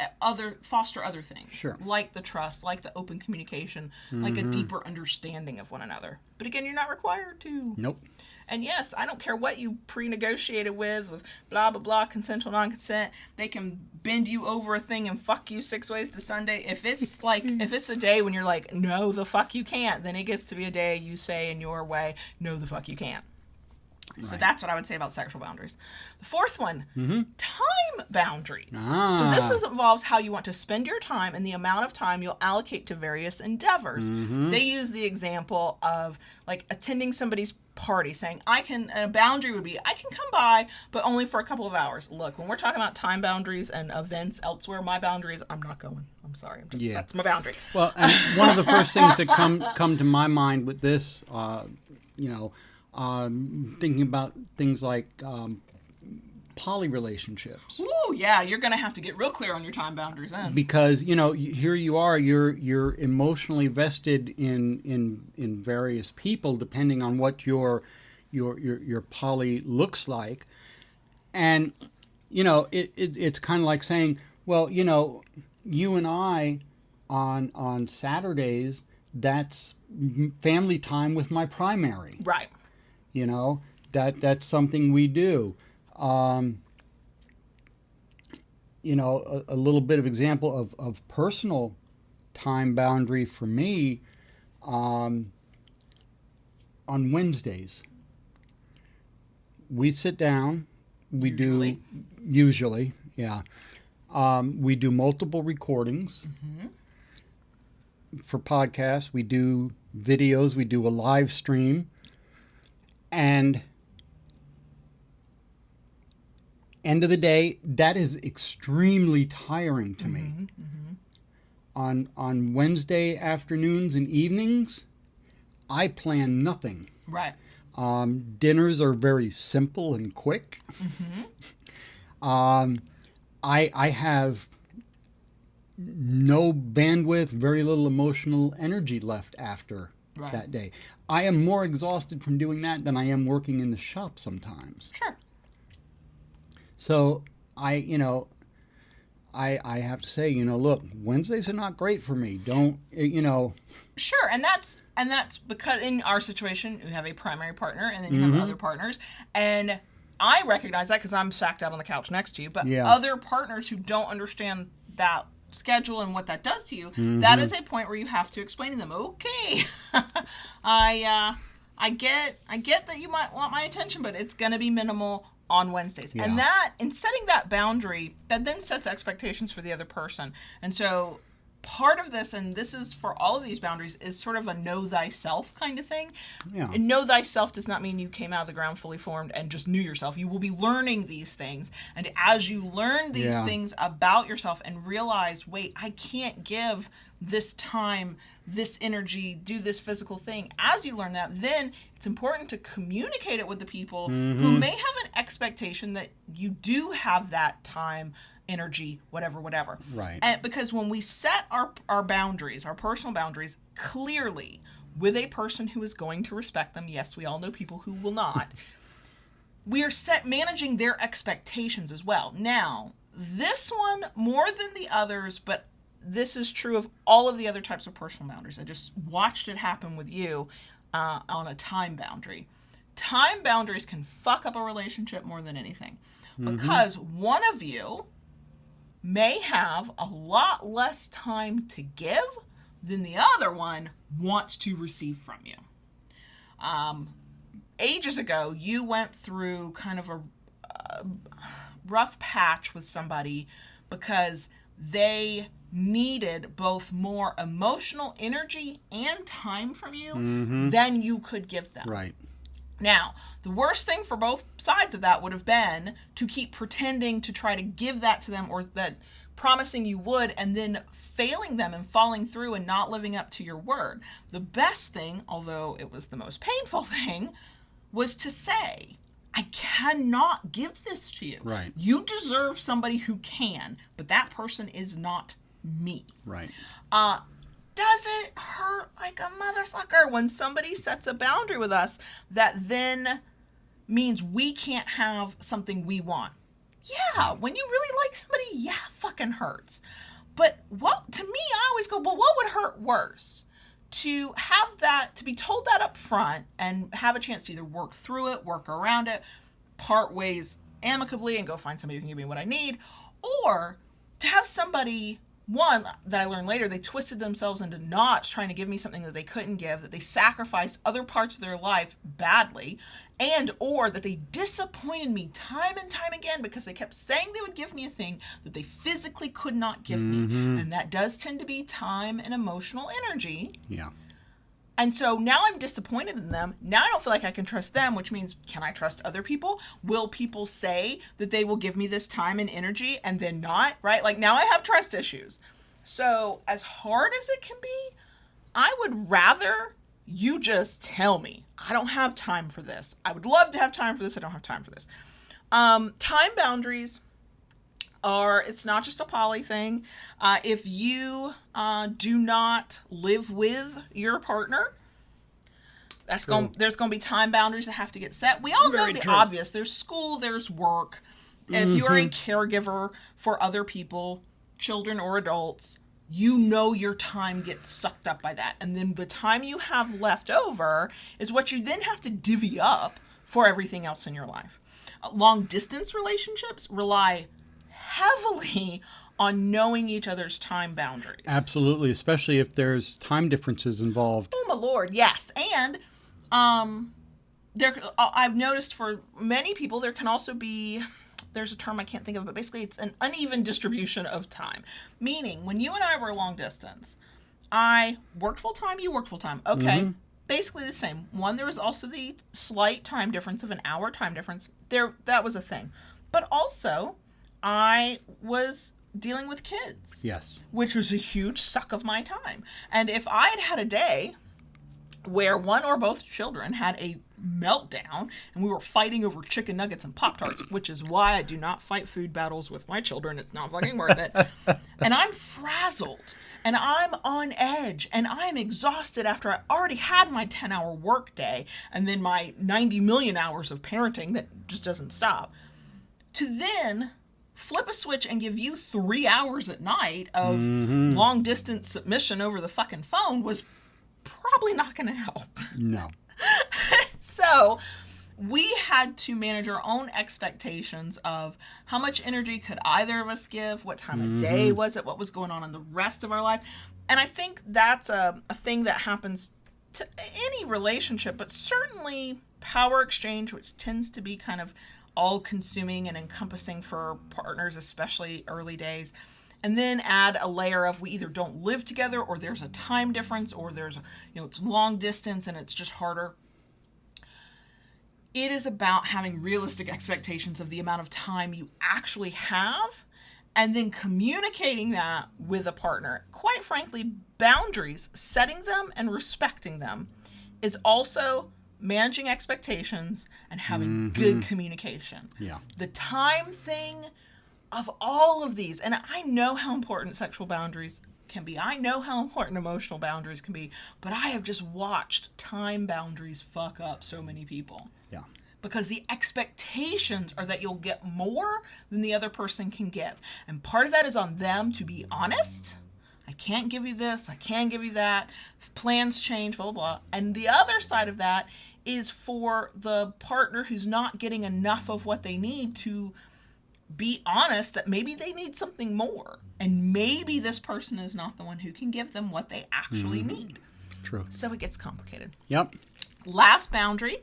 foster other things. Sure. Like the trust, like the open communication, like a deeper understanding of one another. But again, you're not required to. Nope. And yes, I don't care what you pre-negotiated with blah, blah, blah, consensual non-consent. They can bend you over a thing and fuck you 6 ways to Sunday. If it's like, if it's a day when you're like, no, the fuck you can't, then it gets to be a day you say in your way, no, the fuck you can't. So that's what I would say about sexual boundaries. The fourth one, time boundaries. So this involves how you want to spend your time and the amount of time you'll allocate to various endeavors. They use the example of like attending somebody's party, saying, a boundary would be, I can come by, but only for a couple of hours. Look, when we're talking about time boundaries and events elsewhere, my boundary is, I'm not going. I'm sorry. That's my boundary. Well, and one of the first things that come to my mind with this, thinking about things like poly relationships. Ooh, yeah, you're going to have to get real clear on your time boundaries then. Because, here you are, you're emotionally vested in various people depending on what your poly looks like. And, it's kind of like saying, well, you and I on Saturdays, that's family time with my primary. Right. That's something we do. A little bit of example of personal time boundary for me, on Wednesdays. We sit down. We usually, yeah. We do multiple recordings for podcasts. We do videos. We do a live stream. And end of the day, that is extremely tiring to me. On Wednesday afternoons and evenings, I plan nothing. Right. Dinners are very simple and quick. I have no bandwidth, very little emotional energy left after that day. I am more exhausted from doing that than I am working in the shop sometimes. Sure. So I have to say, look, Wednesdays are not great for me. Don't. Sure, and that's because in our situation, you have a primary partner, and then you have other partners, and I recognize that because I'm sacked out on the couch next to you. But other partners who don't understand that schedule and what that does to you, that is a point where you have to explain to them, okay, I get that you might want my attention, but it's going to be minimal on Wednesdays. And that, in setting that boundary, that then sets expectations for the other person. And so part of this, and this is for all of these boundaries, is sort of a know thyself kind of thing. Yeah. And know thyself does not mean you came out of the ground fully formed and just knew yourself. You will be learning these things. And as you learn these things about yourself and realize, wait, I can't give this time, this energy, do this physical thing. As you learn that, then it's important to communicate it with the people who may have an expectation that you do have that time, energy, whatever. Right. And because when we set our boundaries, our personal boundaries, clearly with a person who is going to respect them, yes, we all know people who will not, we are managing their expectations as well. Now, this one more than the others, but this is true of all of the other types of personal boundaries. I just watched it happen with you on a time boundary. Time boundaries can fuck up a relationship more than anything because one of you may have a lot less time to give than the other one wants to receive from you. Ages ago, you went through kind of a rough patch with somebody because they needed both more emotional energy and time from you than you could give them. Right. Now, the worst thing for both sides of that would have been to keep pretending to try to give that to them, or that promising you would and then failing them and falling through and not living up to your word. The best thing, although it was the most painful thing, was to say, I cannot give this to you. Right. You deserve somebody who can, but that person is not me. Right. Does it hurt like a motherfucker when somebody sets a boundary with us that then means we can't have something we want? Yeah, when you really like somebody, yeah, fucking hurts. But to me, I always go, well, what would hurt worse? To have that, to be told that up front and have a chance to either work through it, work around it, part ways amicably and go find somebody who can give me what I need, or to have somebody, one, that I learned later, they twisted themselves into knots trying to give me something that they couldn't give, that they sacrificed other parts of their life badly, and or that they disappointed me time and time again because they kept saying they would give me a thing that they physically could not give me. And that does tend to be time and emotional energy. Yeah. And so now I'm disappointed in them. Now I don't feel like I can trust them, which means, can I trust other people? Will people say that they will give me this time and energy and then not, right? Like, now I have trust issues. So as hard as it can be, I would rather you just tell me, I don't have time for this. I would love to have time for this. I don't have time for this. Time boundaries it's not just a poly thing. If you do not live with your partner, there's going to be time boundaries that have to get set. We all know the obvious. There's school, there's work. If you are a caregiver for other people, children or adults, you know your time gets sucked up by that. And then the time you have left over is what you then have to divvy up for everything else in your life. Long distance relationships rely heavily on knowing each other's time boundaries. Absolutely, especially if there's time differences involved. Oh my Lord, yes. And I've noticed for many people there can also be, there's a term I can't think of, but basically it's an uneven distribution of time. Meaning, when you and I were long distance, I worked full time, you worked full time. Okay, basically the same. One, there was also the slight time difference of an hour time difference. That was a thing. But also, I was dealing with kids. Yes. Which was a huge suck of my time. And if I had had a day where one or both children had a meltdown and we were fighting over chicken nuggets and Pop-Tarts, which is why I do not fight food battles with my children. It's not fucking worth it. And I'm frazzled and I'm on edge and I'm exhausted after I already had my 10-hour work day and then my 90 million hours of parenting that just doesn't stop. To then flip a switch and give you 3 hours at night of long distance submission over the fucking phone was probably not going to help. No. So we had to manage our own expectations of how much energy could either of us give, what time of day was it, what was going on in the rest of our life. And I think that's a thing that happens to any relationship, but certainly power exchange, which tends to be kind of all-consuming and encompassing for partners, especially early days. And then add a layer of we either don't live together or there's a time difference or there's, it's long distance and it's just harder. It is about having realistic expectations of the amount of time you actually have and then communicating that with a partner. Quite frankly, boundaries, setting them and respecting them is also managing expectations and having good communication. Yeah. The time thing of all of these, and I know how important sexual boundaries can be. I know how important emotional boundaries can be, but I have just watched time boundaries fuck up so many people. Yeah. Because the expectations are that you'll get more than the other person can give. And part of that is on them to be honest. I can't give you this, I can give you that. Plans change, blah, blah, blah. And the other side of that is for the partner who's not getting enough of what they need to be honest that maybe they need something more. And maybe this person is not the one who can give them what they actually need. True. So it gets complicated. Yep. Last boundary.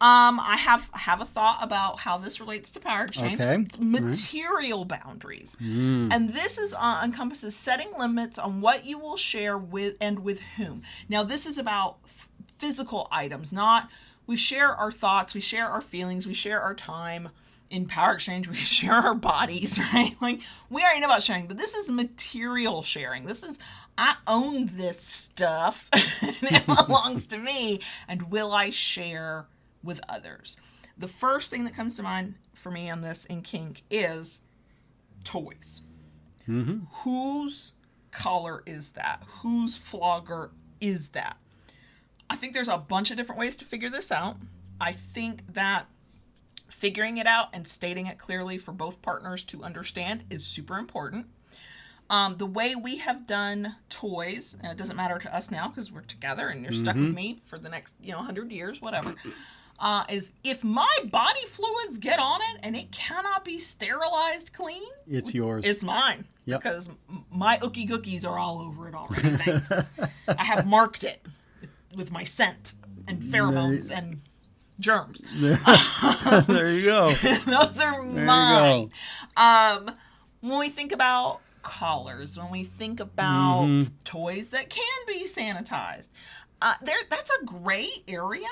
I have a thought about how this relates to power exchange. Okay. It's material boundaries. And this encompasses setting limits on what you will share with and with whom. Now, this is about physical items, not we share our thoughts, we share our feelings, we share our time. In power exchange, we share our bodies, right? Like, we already know about sharing, but this is material sharing. This is, I own this stuff, and it belongs to me, and will I share with others? The first thing that comes to mind for me on this in kink is toys. Whose collar is that? Whose flogger is that? I think there's a bunch of different ways to figure this out. I think that figuring it out and stating it clearly for both partners to understand is super important. The way we have done toys, and it doesn't matter to us now because we're together and you're stuck with me for the next 100 years, whatever, is if my body fluids get on it and it cannot be sterilized clean, it's yours. It's mine. Yep. Because my ookie gookies are all over it already. Thanks. I have marked it with my scent and pheromones and germs. There you go. Those are mine. When we think about collars, when we think about toys that can be sanitized, that's a gray area.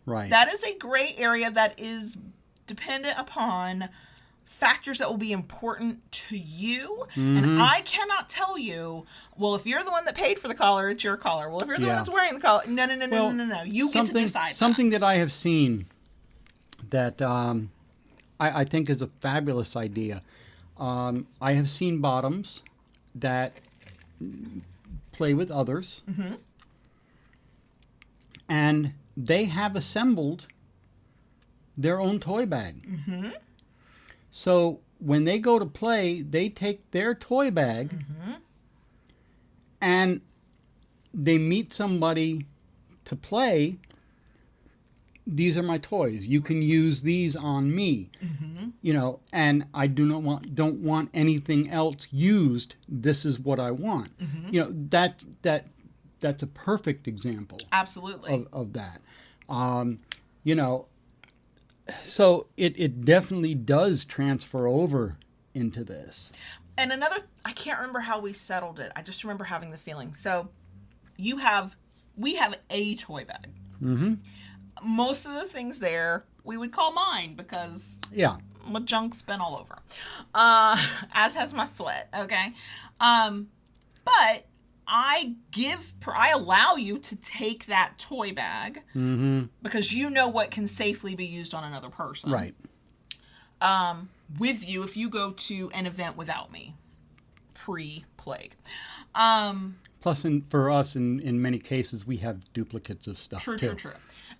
Right. That is a gray area that is dependent upon factors that will be important to you. And I cannot tell you, well, if you're the one that paid for the collar, it's your collar. Well, if you're the one that's wearing the collar, no. You get to decide something that I have seen that I think is a fabulous idea. I have seen bottoms that play with others, and they have assembled their own toy bag. So when they go to play, they take their toy bag and they meet somebody to play. These are my toys. You can use these on me. And I don't want anything else used. This is what I want. That's a perfect example. Absolutely. Of that. So it definitely does transfer over into this. And I can't remember how we settled it. I just remember having the feeling. So we have a toy bag. Most of the things there we would call mine because my junk's been all over. As has my sweat. Okay. But I allow you to take that toy bag because you know what can safely be used on another person. Right. With you if you go to an event without me, pre-plague. Plus, for us, in many cases, we have duplicates of stuff too. True.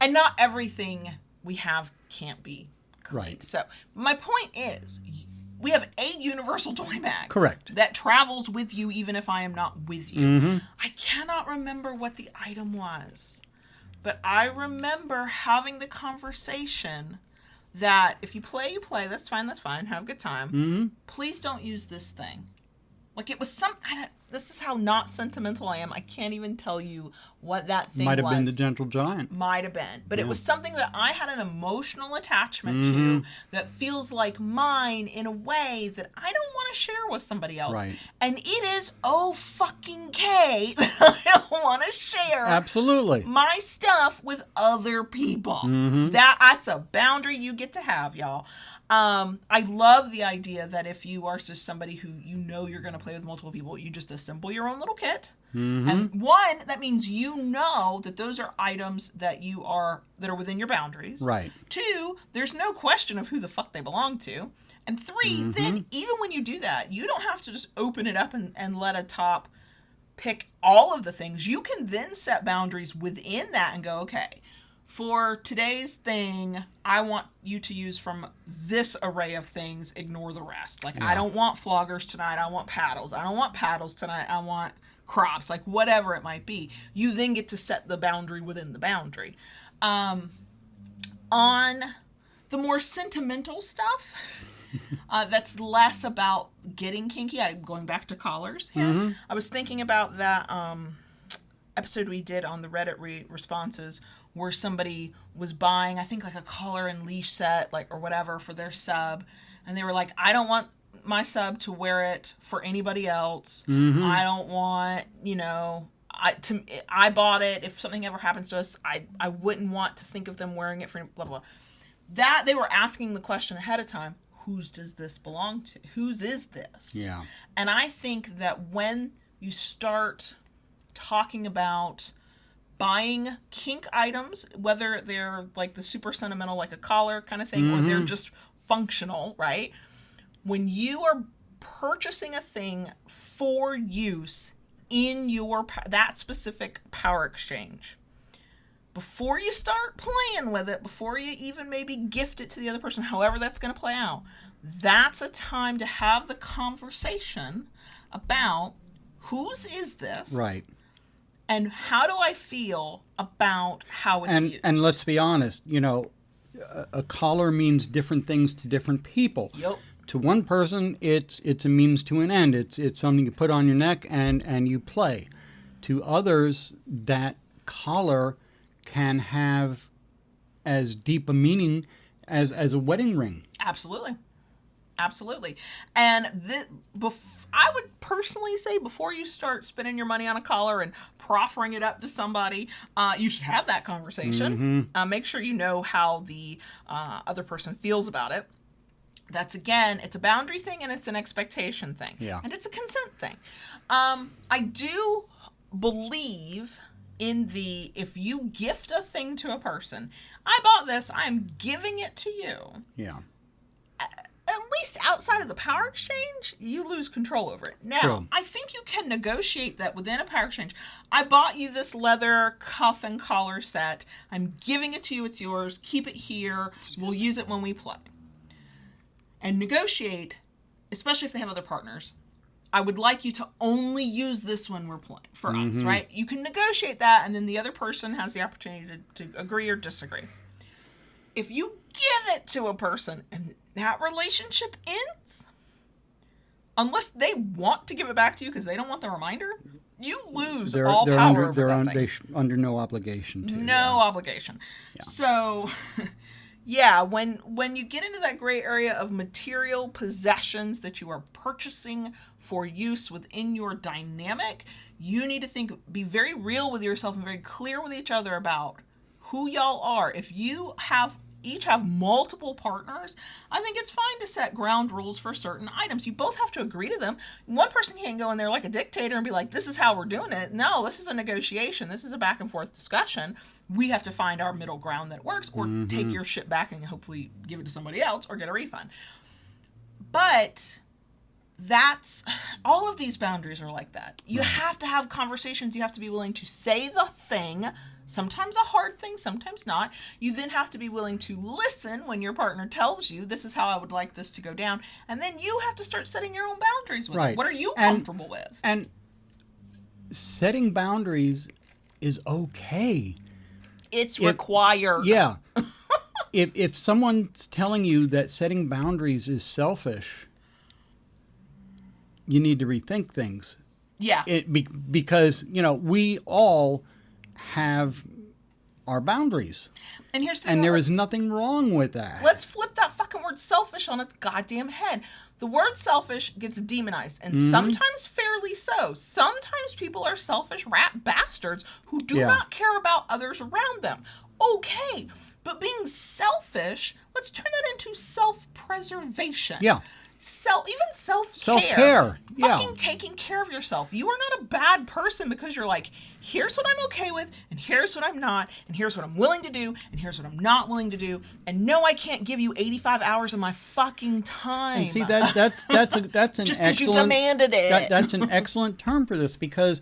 And not everything we have can't be cleaned. Right. So my point is, we have a universal toy bag. Correct. That travels with you even if I am not with you. I cannot remember what the item was. But I remember having the conversation that if you play, you play. That's fine. Have a good time. Please don't use this thing. Like it was this is how not sentimental I am. I can't even tell you what that thing Might have was. been the Gentle Giant. Might have been. But it was something that I had an emotional attachment to that feels like mine in a way that I don't want to share with somebody else. Right. And it is fucking K that I don't want to share Absolutely. my stuff with other people. That's a boundary you get to have, y'all. I love the idea that if you are just somebody who you're going to play with multiple people, you just assemble your own little kit. And one, that means you know that those are items that are within your boundaries. Right. Two, there's no question of who the fuck they belong to. And three, then even when you do that, you don't have to just open it up and let a top pick all of the things. You can then set boundaries within that and go, okay, for today's thing, I want you to use from this array of things, ignore the rest. Like, I don't want floggers tonight, I want paddles. I don't want paddles tonight, I want crops. Like, whatever it might be. You then get to set the boundary within the boundary. On the more sentimental stuff, that's less about getting kinky. I'm going back to collars here. I was thinking about that episode we did on the Reddit responses where somebody was buying, I think, like a collar and leash set, like, or whatever for their sub. And they were like, I don't want my sub to wear it for anybody else. I don't want, I bought it. If something ever happens to us, I wouldn't want to think of them wearing it for blah, blah, blah. That they were asking the question ahead of time, whose does this belong to? Whose is this? Yeah. And I think that when you start talking about buying kink items, whether they're like the super sentimental, like a collar kind of thing, or they're just functional, right? When you are purchasing a thing for use in that specific power exchange, before you start playing with it, before you even maybe gift it to the other person, however that's going to play out, that's a time to have the conversation about whose is this? Right. And how do I feel about how it's used? And let's be honest, a collar means different things to different people. Yep. To one person, it's a means to an end. It's something you put on your neck and you play. To others, that collar can have as deep a meaning as a wedding ring. Absolutely. Absolutely. And I would personally say before you start spending your money on a collar and proffering it up to somebody, you should have that conversation. Make sure you know how the other person feels about it. That's, again, it's a boundary thing and it's an expectation thing. Yeah. And it's a consent thing. I do believe in if you gift a thing to a person, I bought this, I'm giving it to you. Yeah. At least outside of the power exchange, you lose control over it. Now, True. I think you can negotiate that within a power exchange. I bought you this leather cuff and collar set. I'm giving it to you. It's yours. Keep it here. We'll use it when we play. And negotiate, especially if they have other partners. I would like you to only use this when we're playing for us, right? You can negotiate that, and then the other person has the opportunity to agree or disagree. If you give it to a person and that relationship ends, unless they want to give it back to you because they don't want the reminder, you lose all power over that thing. They're under no obligation to. No obligation. Yeah. So, yeah, when you get into that gray area of material possessions that you are purchasing for use within your dynamic, you need to be very real with yourself and very clear with each other about who y'all are. If you each have multiple partners, I think it's fine to set ground rules for certain items. You both have to agree to them. One person can't go in there like a dictator and be like, this is how we're doing it. No, this is a negotiation. This is a back and forth discussion. We have to find our middle ground that works, or take your shit back and hopefully give it to somebody else or get a refund. But all of these boundaries are like that. You have to have conversations. You have to be willing to say the thing, sometimes a hard thing, sometimes not. You then have to be willing to listen when your partner tells you, this is how I would like this to go down. And then you have to start setting your own boundaries with it. What are you comfortable with? And setting boundaries is okay. It's required. Yeah. if someone's telling you that setting boundaries is selfish, you need to rethink things. Yeah. Because, we all have our boundaries. And here's the thing. And there is nothing wrong with that. Let's flip that fucking word selfish on its goddamn head. The word selfish gets demonized, and sometimes fairly so. Sometimes people are selfish rat bastards who do not care about others around them. Okay, but being selfish, let's turn that into self-preservation. Yeah. Even self-care. Self-care. Fucking taking care of yourself. You are not a bad person because you're like, here's what I'm okay with, and here's what I'm not, and here's what I'm willing to do, and here's what I'm not willing to do. And no, I can't give you 85 hours of my fucking time. And see, that's an just because you demanded it. That's an excellent term for this, because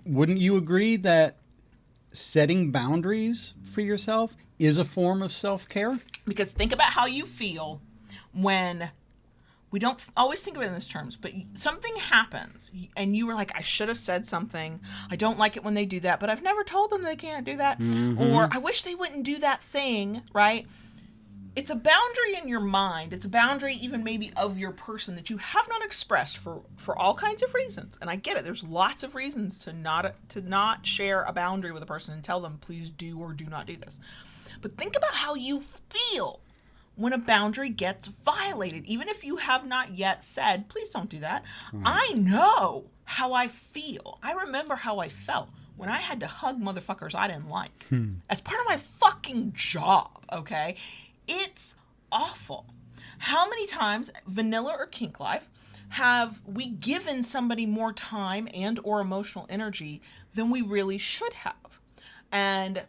wouldn't you agree that setting boundaries for yourself is a form of self-care? Because think about how you feel when... We don't always think of it in these terms, but something happens and you were like, I should have said something. I don't like it when they do that, but I've never told them they can't do that. Or I wish they wouldn't do that thing, right? It's a boundary in your mind. It's a boundary even maybe of your person that you have not expressed for all kinds of reasons. And I get it. There's lots of reasons to not share a boundary with a person and tell them, please do or do not do this. But think about how you feel when a boundary gets violated, even if you have not yet said, please don't do that. I know how I feel. I remember how I felt when I had to hug motherfuckers I didn't like as part of my fucking job, okay? It's awful. How many times, vanilla or kink life, have we given somebody more time and or emotional energy than we really should have? And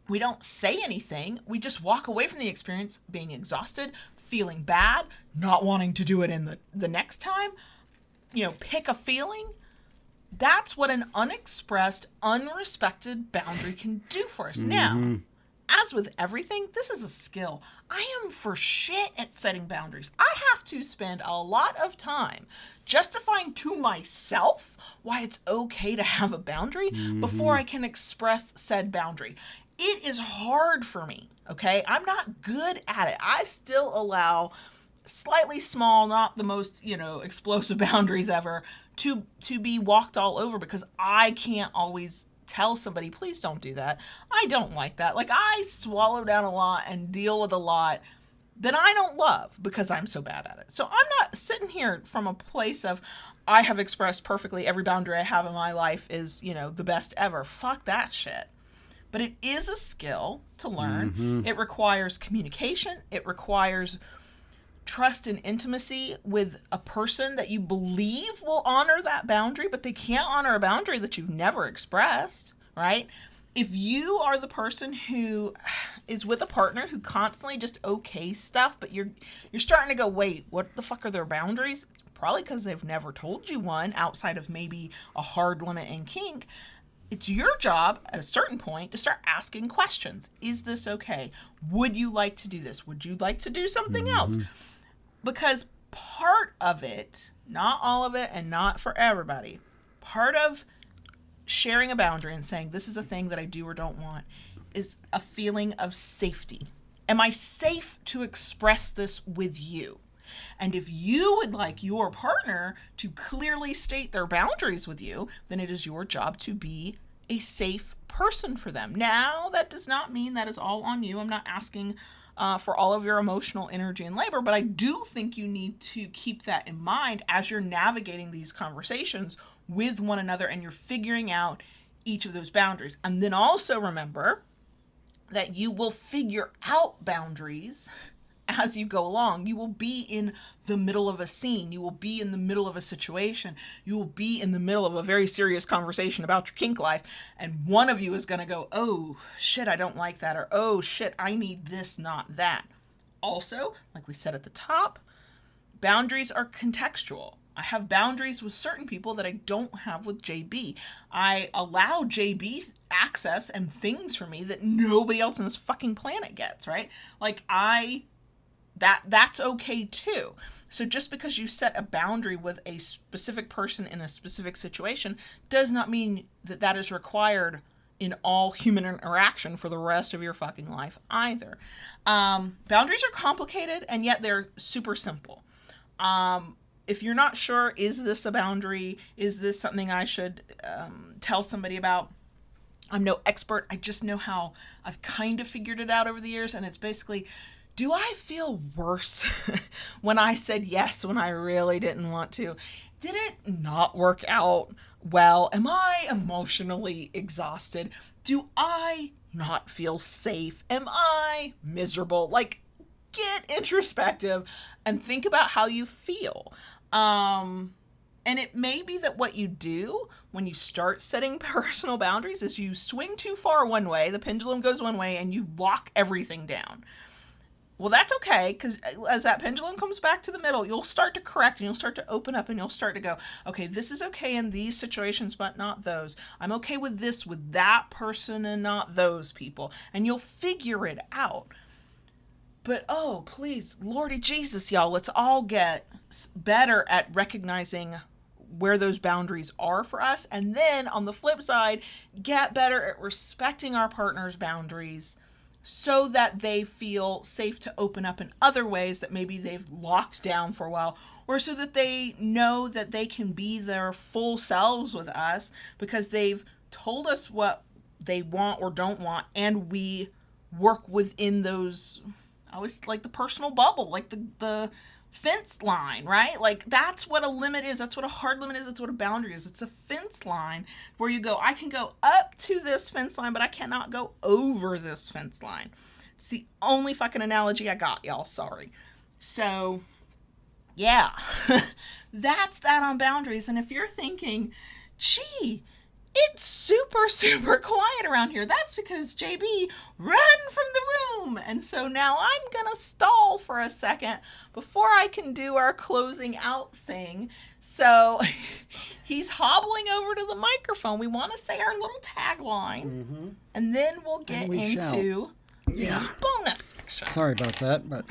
we don't say anything. We just walk away from the experience being exhausted, feeling bad, not wanting to do it in the next time. Pick a feeling. That's what an unexpressed, unrespected boundary can do for us. Now, as with everything, this is a skill. I am for shit at setting boundaries. I have to spend a lot of time justifying to myself why it's okay to have a boundary before I can express said boundary. It is hard for me, okay? I'm not good at it. I still allow slightly small, not the most, explosive boundaries ever to be walked all over because I can't always tell somebody, please don't do that. I don't like that. Like, I swallow down a lot and deal with a lot that I don't love because I'm so bad at it. So I'm not sitting here from a place of, I have expressed perfectly every boundary I have in my life is, the best ever. Fuck that shit. But it is a skill to learn. It requires communication. It requires trust and intimacy with a person that you believe will honor that boundary, but they can't honor a boundary that you've never expressed, right? If you are the person who is with a partner who constantly just okays stuff, but you're starting to go, wait, what the fuck are their boundaries? It's probably because they've never told you one outside of maybe a hard limit and kink. It's your job at a certain point to start asking questions. Is this okay? Would you like to do this? Would you like to do something else? Because part of it, not all of it and not for everybody, part of sharing a boundary and saying this is a thing that I do or don't want is a feeling of safety. Am I safe to express this with you? And if you would like your partner to clearly state their boundaries with you, then it is your job to be a safe person for them. Now, that does not mean that is all on you. I'm not asking for all of your emotional energy and labor, but I do think you need to keep that in mind as you're navigating these conversations with one another and you're figuring out each of those boundaries. And then also remember that you will figure out boundaries as you go along. You will be in the middle of a scene. You will be in the middle of a situation. You will be in the middle of a very serious conversation about your kink life. And one of you is going to go, oh, shit, I don't like that. Or, oh, shit, I need this, not that. Also, like we said at the top, boundaries are contextual. I have boundaries with certain people that I don't have with JB. I allow JB access and things for me that nobody else on this fucking planet gets, right? Like, that's okay too. So just because you set a boundary with a specific person in a specific situation does not mean that that is required in all human interaction for the rest of your fucking life either. Boundaries are complicated and yet they're super simple. If you're not sure, is this a boundary? Is this something I should tell somebody about? I'm no expert. I just know how I've kind of figured it out over the years. And it's basically, do I feel worse when I said yes when I really didn't want to? Did it not work out well? Am I emotionally exhausted? Do I not feel safe? Am I miserable? Like, get introspective and think about how you feel. And it may be that what you do when you start setting personal boundaries is you swing too far one way, the pendulum goes one way, and you lock everything down. Well, that's okay, because as that pendulum comes back to the middle, you'll start to correct and you'll start to open up and you'll start to go, okay, this is okay in these situations, but not those. I'm okay with this, with that person and not those people. And you'll figure it out. But, oh, please, Lordy Jesus, y'all, let's all get better at recognizing where those boundaries are for us. And then on the flip side, get better at respecting our partner's boundaries so that they feel safe to open up in other ways that maybe they've locked down for a while, or so that they know that they can be their full selves with us because they've told us what they want or don't want, and we work within those, I always like the personal bubble, like the fence line, right? Like, that's what a limit is. That's what a hard limit is. That's what a boundary is. It's a fence line where you go, I can go up to this fence line, but I cannot go over this fence line. It's the only fucking analogy I got, y'all. Sorry. So, yeah, that's that on boundaries. And if you're thinking, gee, It's super, super quiet around here. That's because JB ran from the room. And so now I'm going to stall for a second before I can do our closing out thing. So he's hobbling over to the microphone. We want to say our little tagline. And then we'll get into the bonus section. Sorry about that, but...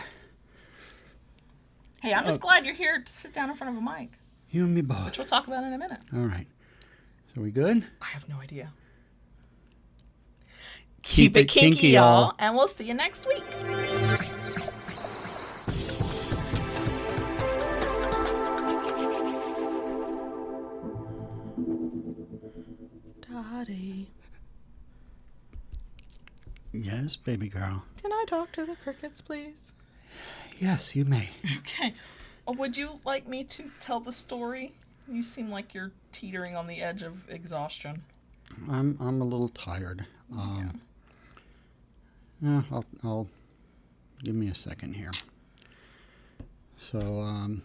Hey, I'm just glad you're here to sit down in front of a mic. You and me both. Which we'll talk about in a minute. All right. So we good? I have no idea. Keep it kinky, y'all. And we'll see you next week. Dottie. Yes, baby girl. Can I talk to the crickets, please? Yes, you may. Okay. Would you like me to tell the story? You seem like you're teetering on the edge of exhaustion. I'm a little tired. Yeah, I'll give me a second here. So,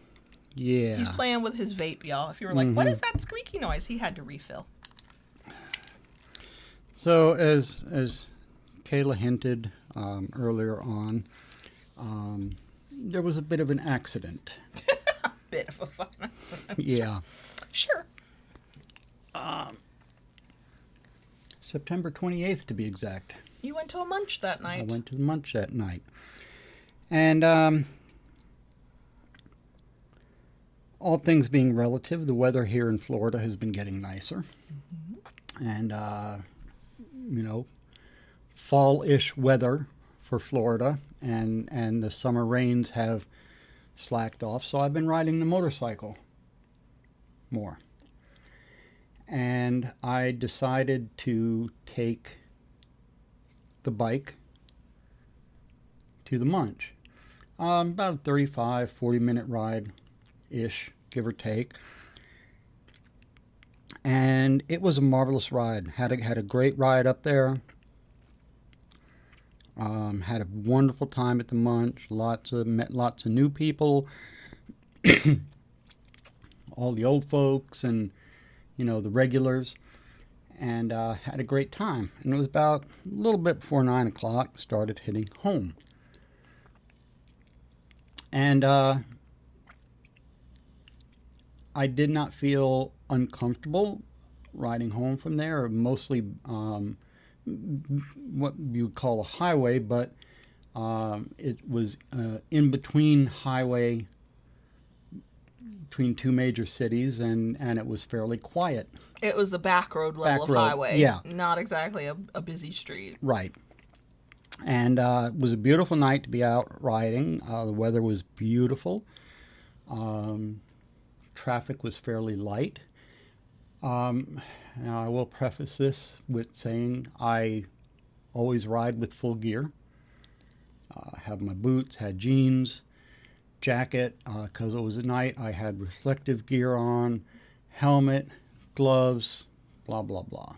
yeah. He's playing with his vape, y'all. If you were like, what is that squeaky noise? He had to refill. So, as Kayla hinted earlier on, there was a bit of an accident. A bit of a fun accident. Yeah. Sure. September 28th, to be exact. You went to a munch that night. I went to the munch that night. And all things being relative, the weather here in Florida has been getting nicer. And, fall-ish weather for Florida. And the summer rains have slacked off. So I've been riding the motorcycle more. And I decided to take the bike to the munch. About a 35, 40-minute ride-ish, give or take. And it was a marvelous ride. Had a great ride up there. Had a wonderful time at the munch. Met lots of new people. All the old folks and, the regulars. And had a great time. And it was about a little bit before 9 o'clock. Started heading home. And I did not feel uncomfortable riding home from there. Mostly what you would call a highway, but it was in between highway, between two major cities, and it was fairly quiet. It was the back road level of highway. Yeah. Not exactly a busy street. Right. And it was a beautiful night to be out riding. The weather was beautiful. Traffic was fairly light. Now, I will preface this with saying I always ride with full gear. Have my boots, had jeans, jacket. Because it was a night, I had reflective gear on, helmet, gloves, blah, blah, blah.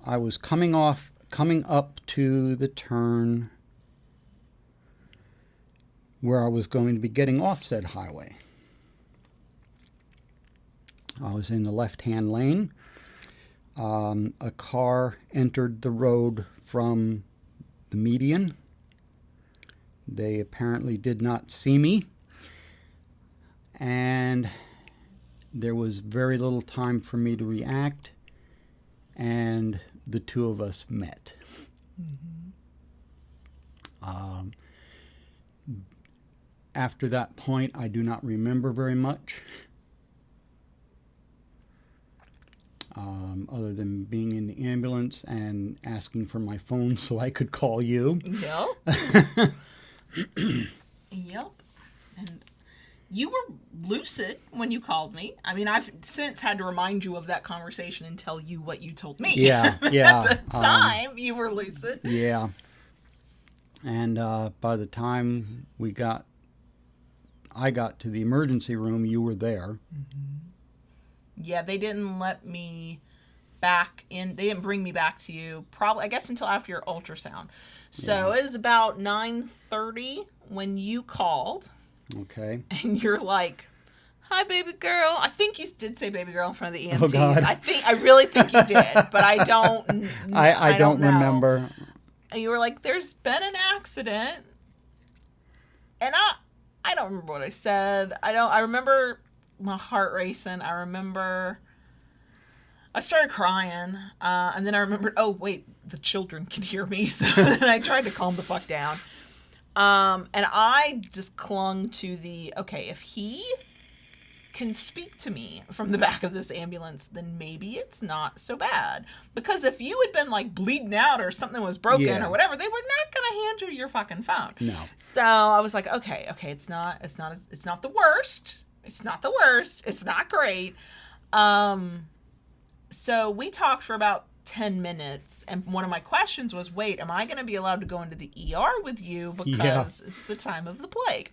I was coming up to the turn where I was going to be getting off said highway. I was in the left-hand lane. A car entered the road from the median. They apparently did not see me. And there was very little time for me to react. And the two of us met. After that point, I do not remember very much. Other than being in the ambulance and asking for my phone so I could call you. Yep. Yep. And you were lucid when you called me. I mean, I've since had to remind you of that conversation and tell you what you told me. Yeah, yeah. At the time, you were lucid. Yeah. And by the time I got to the emergency room, you were there. Yeah, they didn't let me back in. They didn't bring me back to you, probably, I guess, until after your ultrasound. So it was about 9:30 when you called. Okay. And you're like, hi, baby girl. I think you did say baby girl in front of the EMTs. Oh, God. I really think you did, but I don't. I don't know. remember. And you were like, "There's been an accident," and I don't remember what I said. I remember my heart racing. I remember I started crying, and then I remembered, oh wait, the children can hear me, so then I tried to calm the fuck down. And I just clung to okay, if he can speak to me from the back of this ambulance, then maybe it's not so bad. Because if you had been like bleeding out or something was broken or whatever, they were not going to hand you your fucking phone. No. So I was like, okay, it's not the worst. It's not the worst. It's not great. So we talked for about 10 minutes, and one of my questions was, wait, am I going to be allowed to go into the ER with you because it's the time of the plague?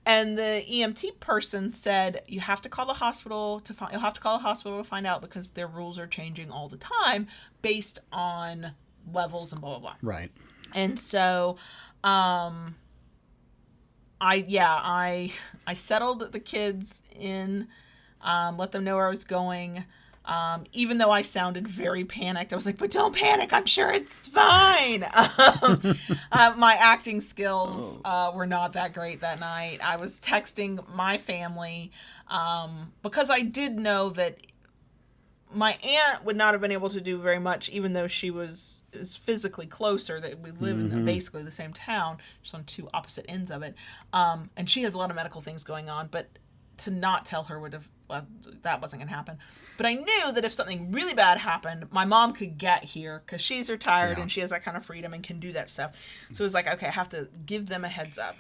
And the EMT person said, you'll have to call the hospital to find out, because their rules are changing all the time based on levels and blah, blah, blah. Right. And so, I settled the kids in, let them know where I was going. Even though I sounded very panicked, I was like, but don't panic, I'm sure it's fine. My acting skills were not that great that night. I was texting my family because I did know that my aunt would not have been able to do very much, even though she is physically closer. That we live in basically the same town, just on two opposite ends of it. And she has a lot of medical things going on, but to not tell her that wasn't going to happen. But I knew that if something really bad happened, my mom could get here because she's retired and she has that kind of freedom and can do that stuff. So it was like, okay, I have to give them a heads up.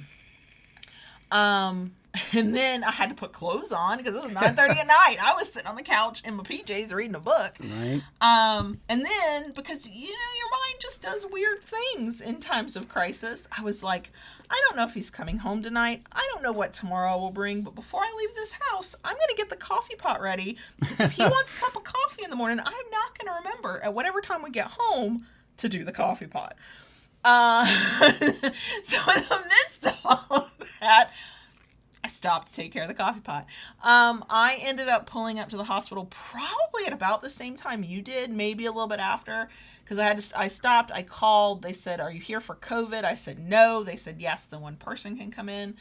And then I had to put clothes on because it was 9:30 at night. I was sitting on the couch in my PJs reading a book. Right. And then, because, your mind just does weird things in times of crisis, I was like, I don't know if he's coming home tonight. I don't know what tomorrow will bring, but before I leave this house, I'm going to get the coffee pot ready, because if he wants a cup of coffee in the morning, I'm not going to remember at whatever time we get home to do the coffee pot. So in the midst of all of that, I stopped to take care of the coffee pot. I ended up pulling up to the hospital probably at about the same time you did, maybe a little bit after, because I stopped, I called, they said, are you here for COVID? I said no. They said yes, the one person can come in.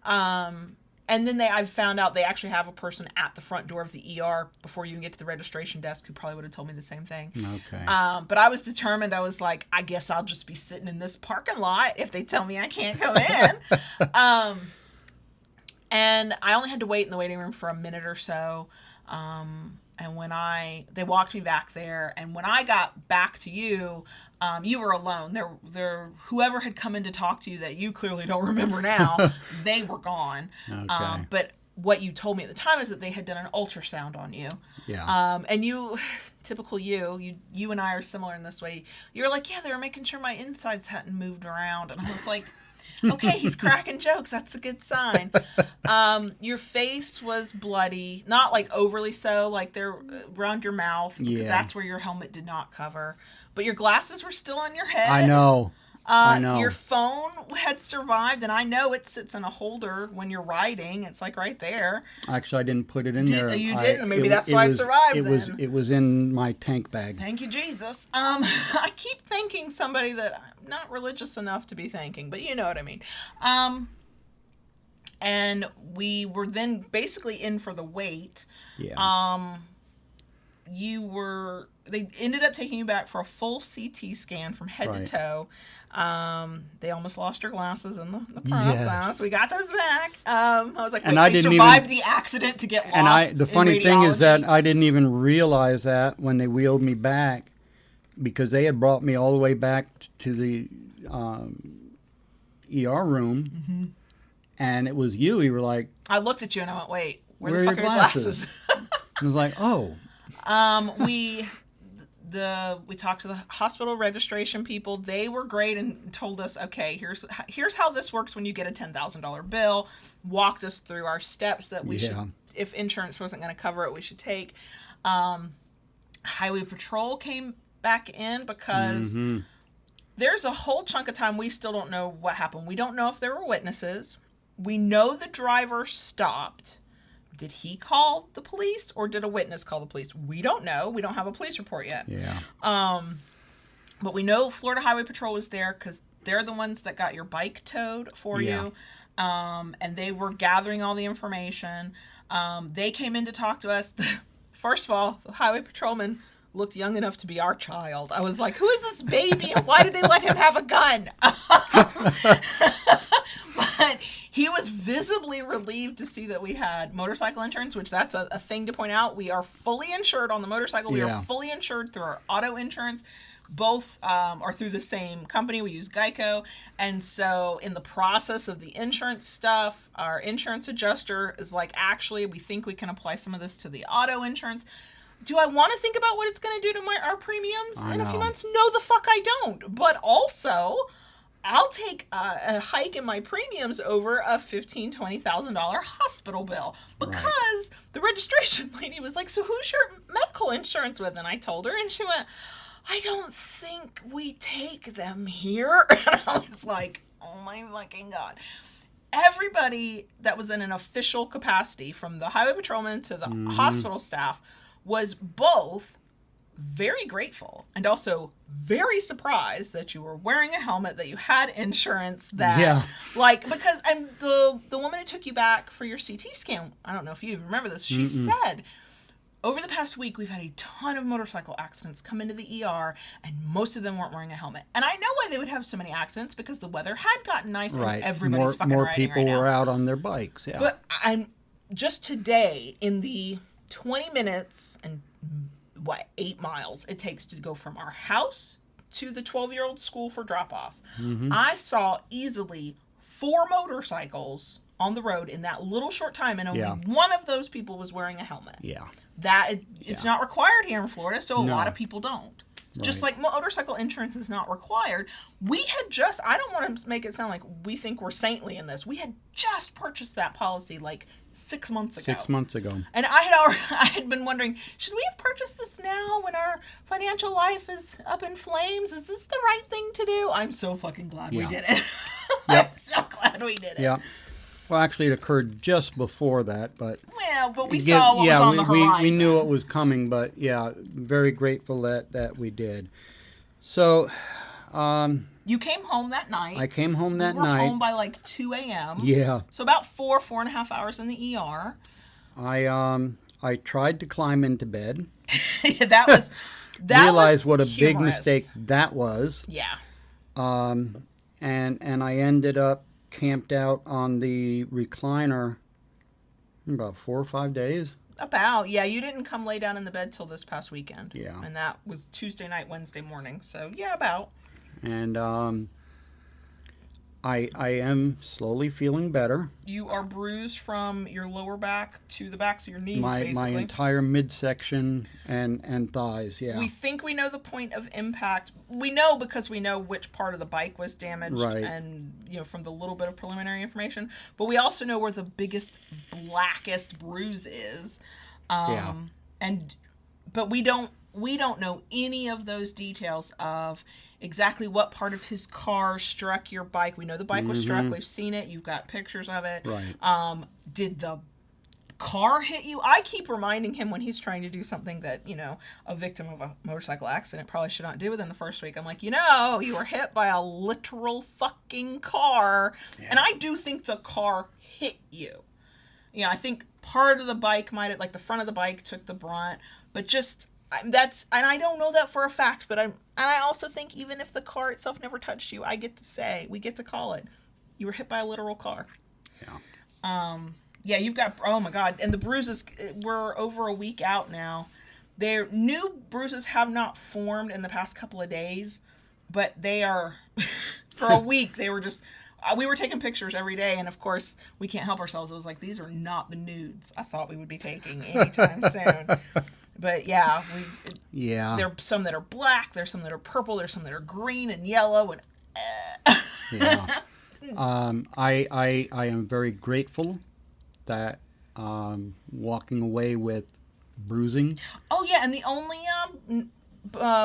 And then I found out they actually have a person at the front door of the ER before you can get to the registration desk who probably would have told me the same thing. Okay. But I was determined. I was like, I guess I'll just be sitting in this parking lot if they tell me I can't come in. And I only had to wait in the waiting room for a minute or so. And when they walked me back there, and when I got back to you, you were alone. Whoever had come in to talk to you that you clearly don't remember now, they were gone. Okay. But what you told me at the time is that they had done an ultrasound on you. Yeah. And you, typical you and I are similar in this way. You were like, yeah, they were making sure my insides hadn't moved around. And I was like, okay, he's cracking jokes. That's a good sign. Your face was bloody, not like overly so, like they're around your mouth, because that's where your helmet did not cover. But your glasses were still on your head. I know. Your phone had survived, and I know it sits in a holder when you're riding. It's like right there. Actually, I didn't put it in there. You didn't? Maybe that's why I survived. It was in my tank bag. Thank you, Jesus. I keep thanking somebody that I'm not religious enough to be thanking, but you know what I mean. And we were then basically in for the wait. Yeah. They ended up taking you back for a full CT scan from head to toe. They almost lost your glasses in the process. Yes. We got those back. I was like, they survived the accident to get lost. And the funny thing is that I didn't even realize that when they wheeled me back, because they had brought me all the way back to the ER room, and it was you. You were like, I looked at you and I went, wait, where the fuck are your glasses? I was like, oh. We talked to the hospital registration people. They were great and told us, okay, here's how this works when you get a $10,000 bill. Walked us through our steps that we should, if insurance wasn't going to cover it, we should take. Highway Patrol came back in because there's a whole chunk of time we still don't know what happened. We don't know if there were witnesses. We know the driver stopped, Did he call the police or did a witness call the police? We don't know. We don't have a police report yet. Yeah. But we know Florida Highway Patrol was there because they're the ones that got your bike towed for you. And they were gathering all the information. They came in to talk to us. First of all, the highway patrolman looked young enough to be our child. I was like, who is this baby and why did they let him have a gun? But he was visibly relieved to see that we had motorcycle insurance, which that's a thing to point out. We are fully insured on the motorcycle. We are fully insured through our auto insurance. Both are through the same company. We use Geico. And so in the process of the insurance stuff, our insurance adjuster is like, actually, we think we can apply some of this to the auto insurance. Do I want to think about what it's going to do to our premiums in a few months? No, the fuck I don't. But also, I'll take a hike in my premiums over a $15,000, $20,000 hospital bill because the registration lady was like, so who's your medical insurance with? And I told her, and she went, I don't think we take them here. And I was like, oh my fucking God. Everybody that was in an official capacity, from the highway patrolman to the hospital staff, was both very grateful and also very surprised that you were wearing a helmet, that you had insurance, that because the woman who took you back for your CT scan, I don't know if you remember this, she said, over the past week, we've had a ton of motorcycle accidents come into the ER, and most of them weren't wearing a helmet. And I know why they would have so many accidents, because the weather had gotten nice and everybody's fucking more riding people right now. were out on their bikes. Yeah. But I'm just today, in the 20 minutes and 8 miles it takes to go from our house to the 12-year-old school for drop-off, I saw easily 4 motorcycles on the road in that little short time, and only one of those people was wearing a helmet. Yeah. It's not required here in Florida, so a lot of people don't. Right. Just like motorcycle insurance is not required. We had just, I don't want to make it sound like we think we're saintly in this. We had just purchased that policy like 6 months ago. 6 months ago. And I had been wondering, should we have purchased this now when our financial life is up in flames? Is this the right thing to do? I'm so fucking glad we did it. I'm so glad we did it. Yeah. Well, actually, it occurred just before that, but... Well, but we saw what was on the horizon. We knew it was coming, but very grateful that we did. So... you came home that night. I came home that night. We were home by like 2 a.m. Yeah. So about 4.5 hours in the ER. I tried to climb into bed. that realized was what a humorous. big mistake that was. Yeah. And I ended up camped out on the recliner about 4 or 5 days. You didn't come lay down in the bed till this past weekend. Yeah. And that was Tuesday night, Wednesday morning. So about. And I am slowly feeling better. You are bruised from your lower back to the backs of your knees, basically. My entire midsection and thighs, yeah. We think we know the point of impact. We know because we know which part of the bike was damaged, and from the little bit of preliminary information. But we also know where the biggest, blackest bruise is. But we don't know any of those details of exactly what part of his car struck your bike. We know the bike was struck. We've seen it. You've got pictures of it. Right. Did the car hit you? I keep reminding him when he's trying to do something that, a victim of a motorcycle accident probably should not do within the first week. I'm like, you were hit by a literal fucking car. Yeah. And I do think the car hit you. I think part of the bike might have, like the front of the bike took the brunt, but just... and I don't know that for a fact, but I also think even if the car itself never touched you, we get to call it, you were hit by a literal car. Yeah. You've got, oh my God, and the bruises, we're over a week out now. Their new bruises have not formed in the past couple of days, but they are, for a week, they were just, we were taking pictures every day, and of course, we can't help ourselves. It was like, these are not the nudes I thought we would be taking anytime soon. But there's some that are black, there's some that are purple, there's some that are green and yellow, and I am very grateful that walking away with bruising. Oh yeah, and the only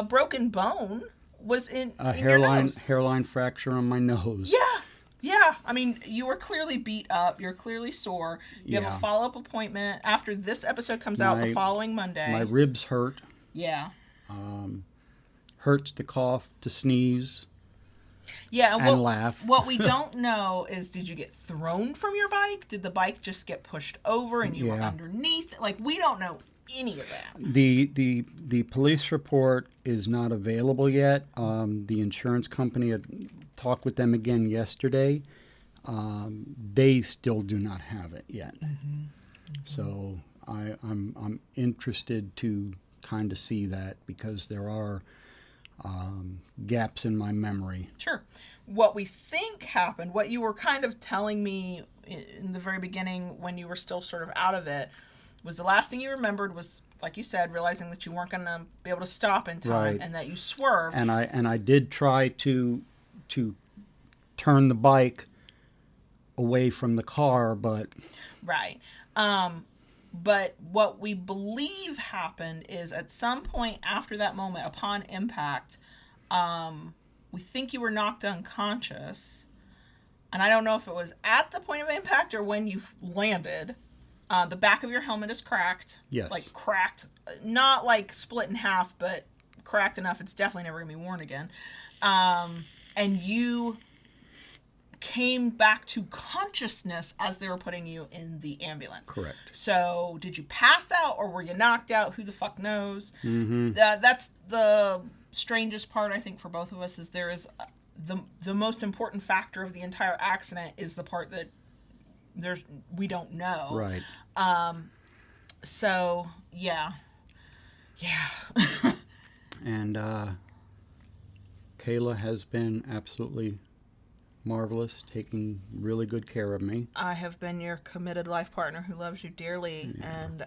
broken bone was in hairline your nose. Hairline fracture on my nose. Yeah. Yeah, I mean, you were clearly beat up. You're clearly sore. You have Yeah. a follow-up appointment after this episode comes out the following Monday. My ribs hurt. Yeah. Hurts to cough, to sneeze, Yeah, and laugh. What we don't know is, did you get thrown from your bike? Did the bike just get pushed over and you were underneath? Like, we don't know any of that. The police report is not available yet. The insurance company had talked with them again yesterday. They still do not have it yet. So I'm interested to kind of see that, because there are gaps in my memory. Sure. What we think happened, what you were kind of telling me in the very beginning when you were still sort of out of it, was the last thing you remembered was, like you said, realizing that you weren't going to be able to stop in time, and that you swerved. And I did try to turn the bike away from the car, but... Right. But what we believe happened is, at some point after that moment, upon impact, we think you were knocked unconscious. And I don't know if it was at the point of impact or when you landed. The back of your helmet is cracked. Yes. Like cracked. Not like split in half, but cracked enough it's definitely never going to be worn again. And you came back to consciousness as they were putting you in the ambulance. Correct. So did you pass out or were you knocked out? Who the fuck knows? That's the strangest part, I think, for both of us, is there is the most important factor of the entire accident is the part that we don't know. Right. So yeah. And Kayla has been absolutely marvelous, taking really good care of me. I have been your committed life partner who loves you dearly, and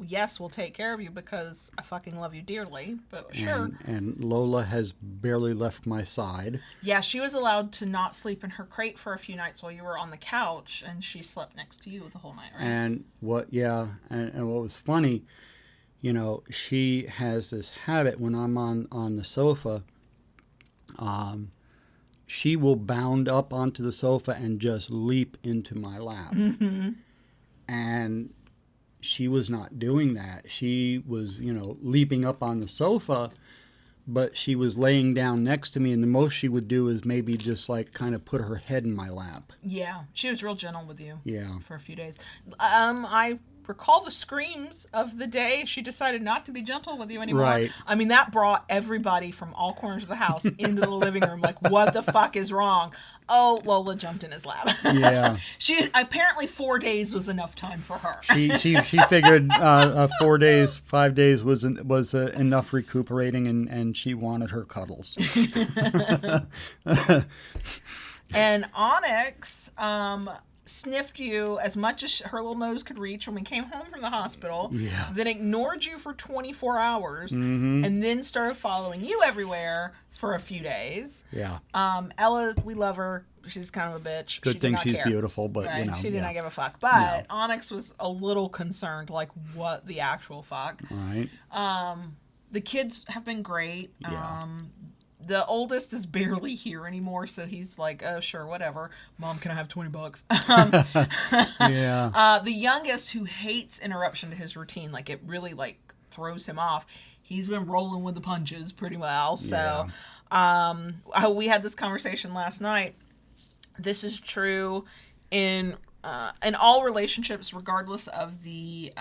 yes, we'll take care of you because I fucking love you dearly, but sure. And Lola has barely left my side. Yeah, she was allowed to not sleep in her crate for a few nights while you were on the couch, and she slept next to you the whole night, right? And what was funny, she has this habit when I'm on the sofa, she will bound up onto the sofa and just leap into my lap. And she was not doing that. She was, leaping up on the sofa, but she was laying down next to me, and the most she would do is maybe just like kind of put her head in my lap. Yeah, she was real gentle with you. Yeah. For a few days. I recall the screams of the day she decided not to be gentle with you anymore. Right. I mean, that brought everybody from all corners of the house into the living room. Like, what the fuck is wrong? Oh, Lola jumped in his lap. Yeah. She apparently 4 days was enough time for her. She figured 4 days, 5 days was enough recuperating, and she wanted her cuddles. And Onyx sniffed you as much as her little nose could reach when we came home from the hospital, then ignored you for 24 hours, and then started following you everywhere for a few days. Yeah. Ella, we love her. She's kind of a bitch. Good thing she's beautiful, but, right? She did not give a fuck. But Onyx was a little concerned, like, what the actual fuck. Right. The kids have been great. Yeah. The oldest is barely here anymore, so he's like, oh, sure, whatever. Mom, can I have $20? Yeah. The youngest, who hates interruption to his routine, like, it really, like, throws him off. He's been rolling with the punches pretty well. So we had this conversation last night. This is true in all relationships, regardless of the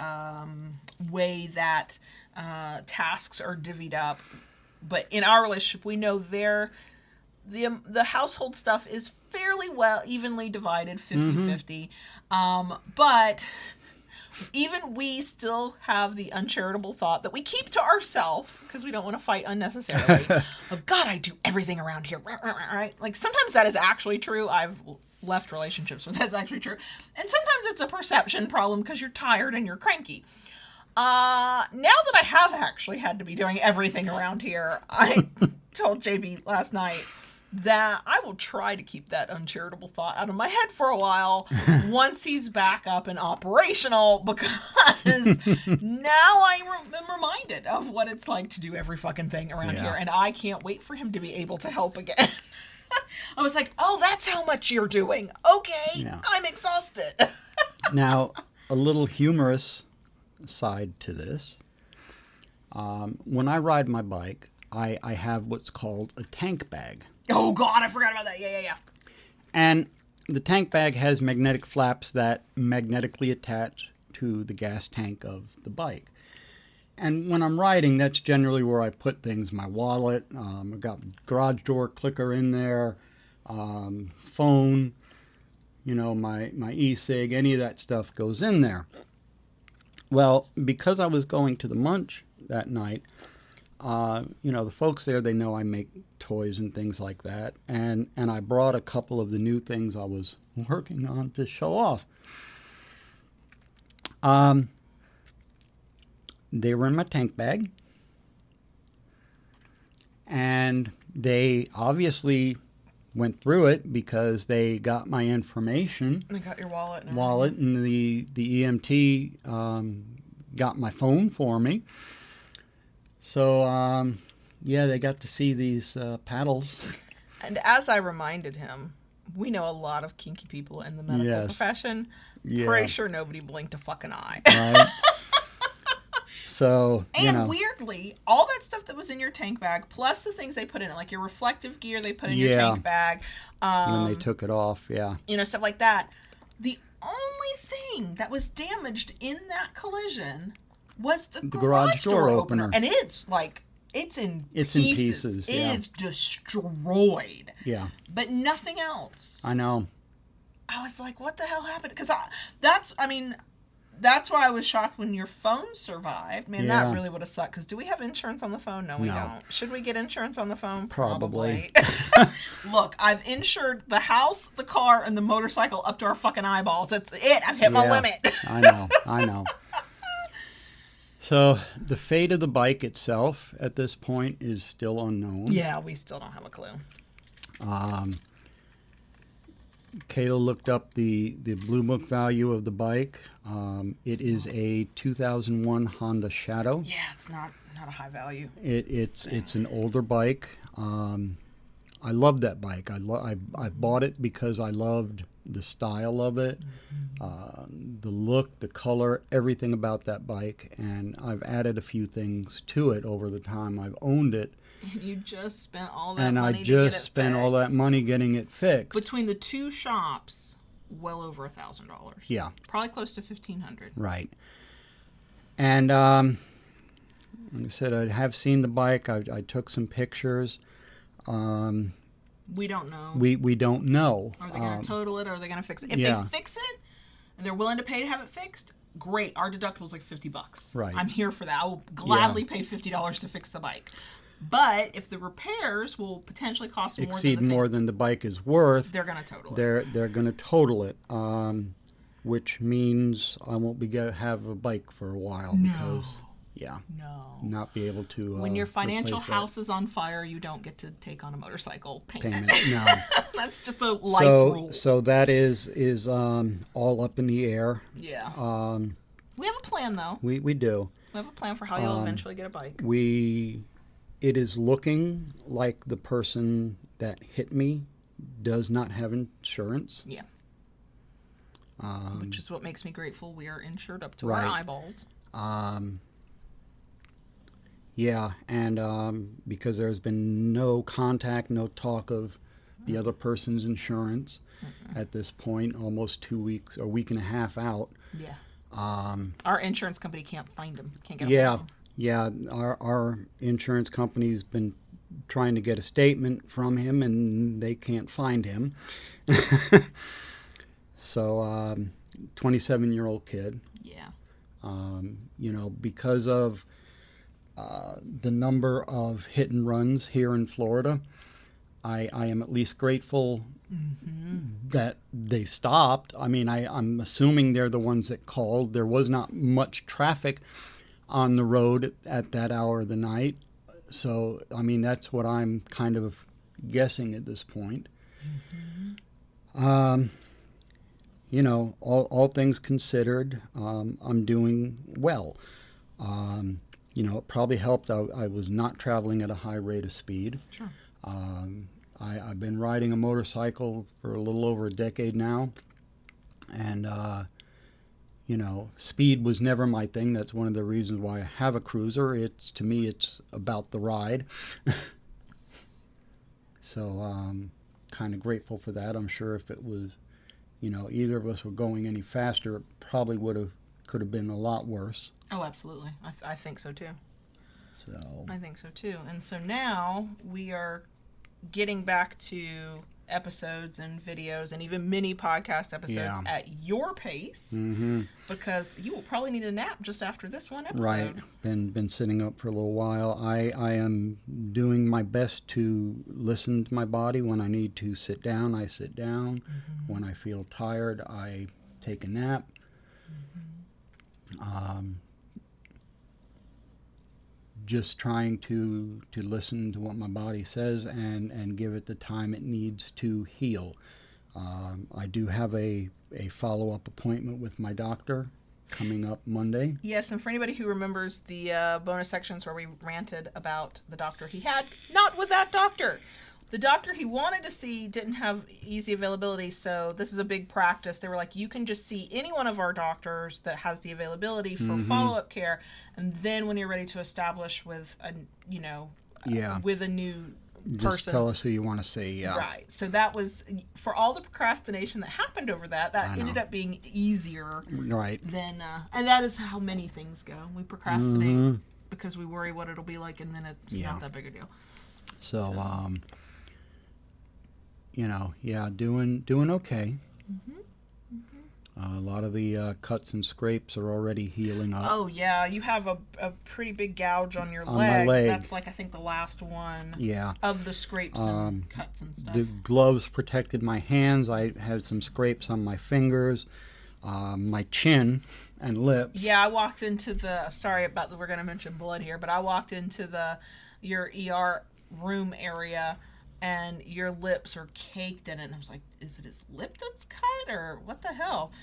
way that tasks are divvied up. But in our relationship, we know the household stuff is fairly well evenly divided, 50-50. But even we still have the uncharitable thought that we keep to ourselves, because we don't want to fight unnecessarily, of, God, I do everything around here. Right? Like, sometimes that is actually true. I've left relationships where that's actually true. And sometimes it's a perception problem because you're tired and you're cranky. Now that I have actually had to be doing everything around here, I told JB last night that I will try to keep that uncharitable thought out of my head for a while once he's back up and operational, because now I am reminded of what it's like to do every fucking thing around here, and I can't wait for him to be able to help again. I was like, oh, that's how much you're doing. Okay, Yeah. I'm exhausted. Now, a little humorous side to this. When I ride my bike, I have what's called a tank bag. Oh, God, I forgot about that. Yeah. And the tank bag has magnetic flaps that magnetically attach to the gas tank of the bike. And when I'm riding, that's generally where I put things. My wallet, I've got garage door clicker in there, phone, my e-cig, any of that stuff goes in there. Well, because I was going to the Munch that night, the folks there, they know I make toys and things like that. And I brought a couple of the new things I was working on to show off. They were in my tank bag. And they obviously went through it because they got my information. They got your wallet. And the EMT got my phone for me. So, they got to see these paddles. And as I reminded him, we know a lot of kinky people in the medical profession. Yeah. Pretty sure nobody blinked a fucking eye. Right. So, and weirdly, all that stuff that was in your tank bag, plus the things they put in it, like your reflective gear they put in your tank bag. When they took it off, stuff like that. The only thing that was damaged in that collision was the garage door opener. And it's in pieces. Yeah. It's destroyed. Yeah. But nothing else. I know. I was like, what the hell happened? Because that's why I was shocked when your phone survived. Man, that really would have sucked. Because do we have insurance on the phone? No, we don't. Should we get insurance on the phone? Probably. Look, I've insured the house, the car, and the motorcycle up to our fucking eyeballs. That's it. I've hit my limit. I know. So the fate of the bike itself at this point is still unknown. Yeah, we still don't have a clue. Kayla looked up the Blue Book value of the bike. It is a 2001 Honda Shadow. Yeah, it's not a high value. It's an older bike. I love that bike. I bought it because I loved the style of it, the look, the color, everything about that bike. And I've added a few things to it over the time I've owned it. And you just spent all that and money I to get it just spent fixed. all that money getting it fixed. Between the two shops, well over $1,000. Yeah. Probably close to $1,500. Right. And like I said, I have seen the bike. I took some pictures. We don't know. We don't know. Are they going to total it or are they going to fix it? If they fix it and they're willing to pay to have it fixed, great. Our deductible is like $50. Right. I'm here for that. I will gladly pay $50 to fix the bike. But if the repairs will potentially cost more than the bike is worth, they're going to total it. They're going to total it, which means I won't have a bike for a while because not be able to. When your financial house is on fire, you don't get to take on a motorcycle payment. No, that's just a life rule. So that is all up in the air. Yeah. We have a plan though. We do. We have a plan for how you'll eventually get a bike. It is looking like the person that hit me does not have insurance. Yeah. Which is what makes me grateful we are insured up to our eyeballs. Yeah, and because there's been no contact, no talk of the other person's insurance at this point, almost 2 weeks, or a week and a half out. Yeah. Our insurance company can't find them. Can't get them. Yeah, our insurance company's been trying to get a statement from him, and they can't find him. So, 27-year-old kid. Yeah. Because of the number of hit and runs here in Florida, I am at least grateful that they stopped. I mean, I'm assuming they're the ones that called. There was not much traffic on the road at that hour of the night. So, I mean, that's what I'm kind of guessing at this point. All things considered, I'm doing well. It probably helped I was not traveling at a high rate of speed. Sure. I've been riding a motorcycle for a little over a decade now, and speed was never my thing. That's one of the reasons why I have a cruiser. To me, it's about the ride. So kind of grateful for that. I'm sure if it was, either of us were going any faster, it probably could have been a lot worse. Oh, absolutely. I think so too. So I think so too. And so now we are getting back to episodes and videos and even mini podcast episodes at your pace, because you will probably need a nap just after this one episode. Right. Been sitting up for a little while. I am doing my best to listen to my body. When I need to sit down, I sit down. When I feel tired, I take a nap. Just trying to listen to what my body says and give it the time it needs to heal. I do have a follow-up appointment with my doctor coming up Monday. Yes, and for anybody who remembers the bonus sections where we ranted about the doctor he had, not with that doctor. The doctor he wanted to see didn't have easy availability, so this is a big practice. They were like, you can just see any one of our doctors that has the availability for follow-up care, and then when you're ready to establish with with a new person, just tell us who you want to see. Yeah, right. So that was, for all the procrastination that happened over that ended up being easier. Right. Than and that is how many things go. We procrastinate because we worry what it'll be like, and then it's not that big a deal. So. Doing okay. A lot of the cuts and scrapes are already healing up. Oh, yeah. You have a pretty big gouge on your leg. My leg. That's I think the last one of the scrapes and cuts and stuff. The gloves protected my hands. I had some scrapes on my fingers, my chin and lips. Yeah, I walked into we're going to mention blood here, but I walked into your ER room area, and your lips are caked in it. And I was like, is it his lip that's cut, or what the hell?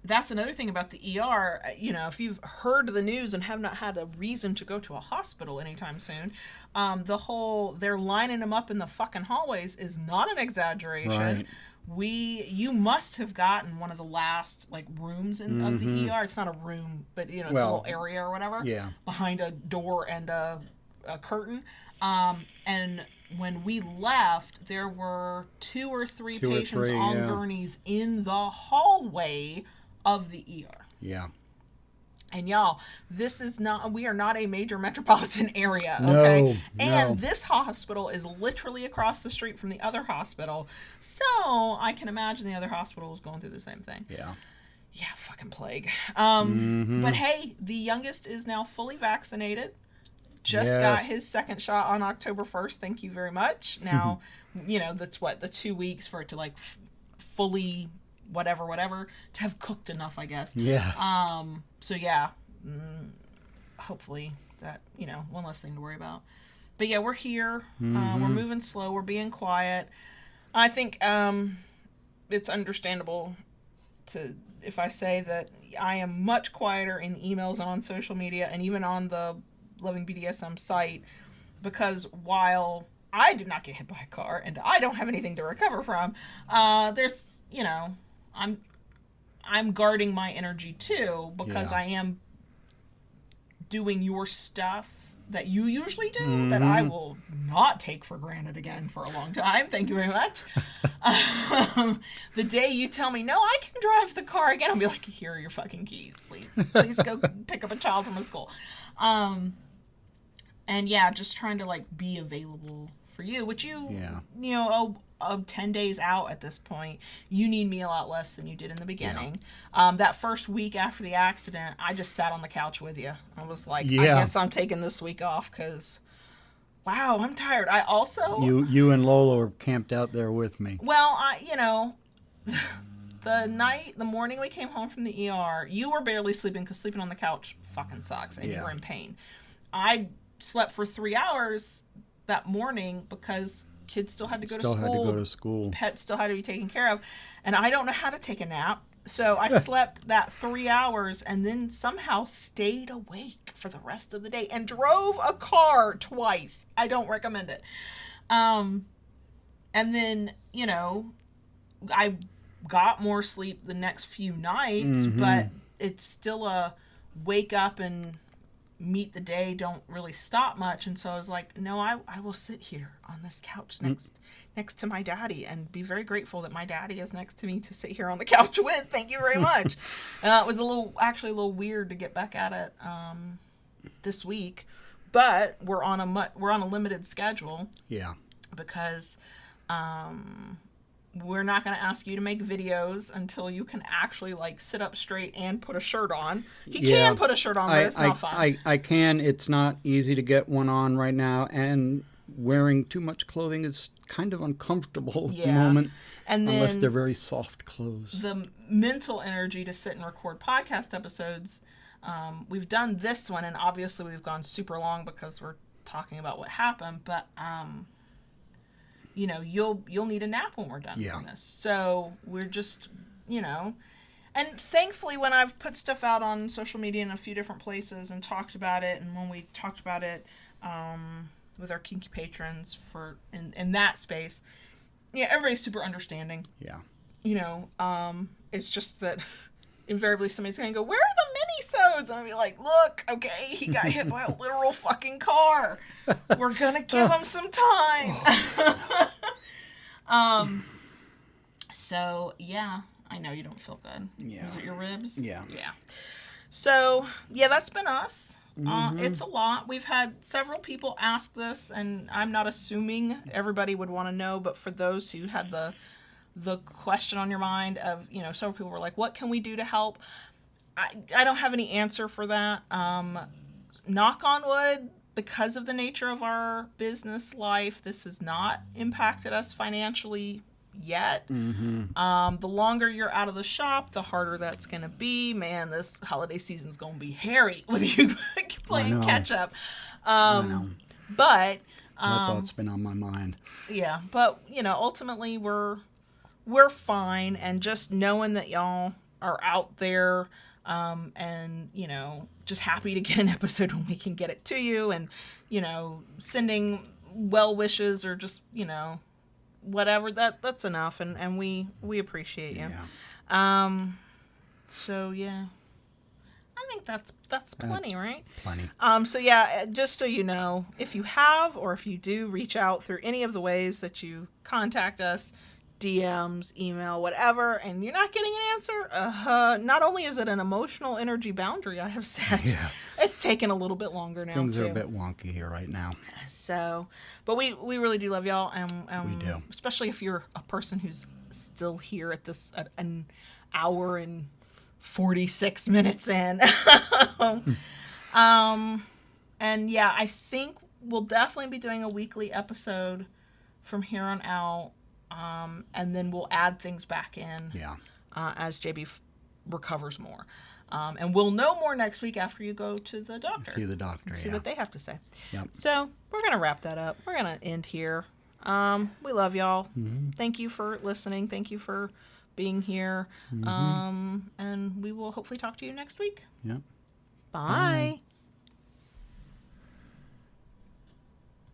That's another thing about the ER. If you've heard the news and have not had a reason to go to a hospital anytime soon, they're lining them up in the fucking hallways is not an exaggeration. Right. You must have gotten one of the last rooms of the ER. It's not a room, but it's a little area or whatever. Yeah. Behind a door and a curtain. And when we left, there were two or three patients on gurneys in the hallway of the ER. Yeah. And y'all, we are not a major metropolitan area, okay? No. And this hospital is literally across the street from the other hospital. So I can imagine the other hospital is going through the same thing. Yeah. Yeah, fucking plague. But hey, the youngest is now fully vaccinated. Just got his second shot on October 1st. Thank you very much. Now, that's the 2 weeks for it to fully whatever to have cooked enough, I guess. Yeah. So yeah, hopefully that, one less thing to worry about. But yeah, we're here. We're moving slow. We're being quiet. I think it's understandable if I say that I am much quieter in emails and on social media and even on the Loving BDSM site, because while I did not get hit by a car and I don't have anything to recover from, there's I'm guarding my energy too, because I am doing your stuff that you usually do that I will not take for granted again for a long time. Thank you very much. The day you tell me, no, I can drive the car again, I'll be like, here are your fucking keys. Please go pick up a child from a school. And yeah, just trying to be available for you, which 10 days out at this point, you need me a lot less than you did in the beginning. That first week after the accident, I just sat on the couch with you. I was like, I guess I'm taking this week off because, wow, I'm tired. I also... You and Lola were camped out there with me. Well, the morning we came home from the ER, you were barely sleeping because sleeping on the couch fucking sucks, and you were in pain. I slept for 3 hours that morning because kids still had to go to school. Pets still had to be taken care of. And I don't know how to take a nap. So I slept that 3 hours and then somehow stayed awake for the rest of the day and drove a car twice. I don't recommend it. And then, you know, I got more sleep the next few nights, but it's still a wake up and meet the day, don't really stop much. And so I was like, no, I will sit here on this couch next to my daddy and be very grateful that my daddy is next to me to sit here on the couch with. Thank you very much. It was actually a little weird to get back at it this week, but we're on a limited schedule. Yeah. Because we're not going to ask you to make videos until you can actually like sit up straight and put a shirt on. He can put a shirt on, but it's not fun. I can. It's not easy to get one on right now, and wearing too much clothing is kind of uncomfortable at the moment. And then unless they're very soft clothes. The mental energy to sit and record podcast episodes. We've done this one, and obviously we've gone super long because we're talking about what happened, but you know, you'll need a nap when we're done from this. So we're just, you know, and thankfully when I've put stuff out on social media in a few different places and talked about it, and when we talked about it with our kinky patrons in that space, yeah, everybody's super understanding. Yeah. You know, it's just that invariably somebody's going to go, where are the mini-sodes? And I'll be like, look, okay, he got hit by a literal fucking car. We're going to give him some time. So, yeah, I know you don't feel good. Yeah. Is it your ribs? Yeah. Yeah. So, yeah, that's been us. It's a lot. We've had several people ask this, and I'm not assuming everybody would want to know, but for those who had the question on your mind of, you know, several people were like, what can we do to help? I don't have any answer for that. Knock on wood, because of the nature of our business life, this has not impacted us financially yet. The longer you're out of the shop, the harder that's going to be. Man, this holiday season's going to be hairy with you playing catch up. But that thought's been on my mind. Yeah, but, you know, ultimately we're fine, and just knowing that y'all are out there, and, you know, just happy to get an episode when we can get it to you, and, you know, sending well wishes or just, you know, whatever, that's enough, and we appreciate you. Yeah. So yeah, I think that's plenty, right? Plenty. So yeah, just so you know, if you have, or if you do reach out through any of the ways that you contact us, DMs, email, whatever, and you're not getting an answer, not only is it an emotional energy boundary I have set, it's taken a little bit longer now. Things are a bit wonky here right now. So, but we really do love y'all, and we do. Especially if you're a person who's still here at an hour and 46 minutes in. And yeah, I think we'll definitely be doing a weekly episode from here on out. And then we'll add things back in as JB recovers more. And we'll know more next week after you go to the doctor. See the doctor, See what they have to say. Yep. So we're going to wrap that up. We're going to end here. We love y'all. Thank you for listening. Thank you for being here. And we will hopefully talk to you next week. Yep. Bye.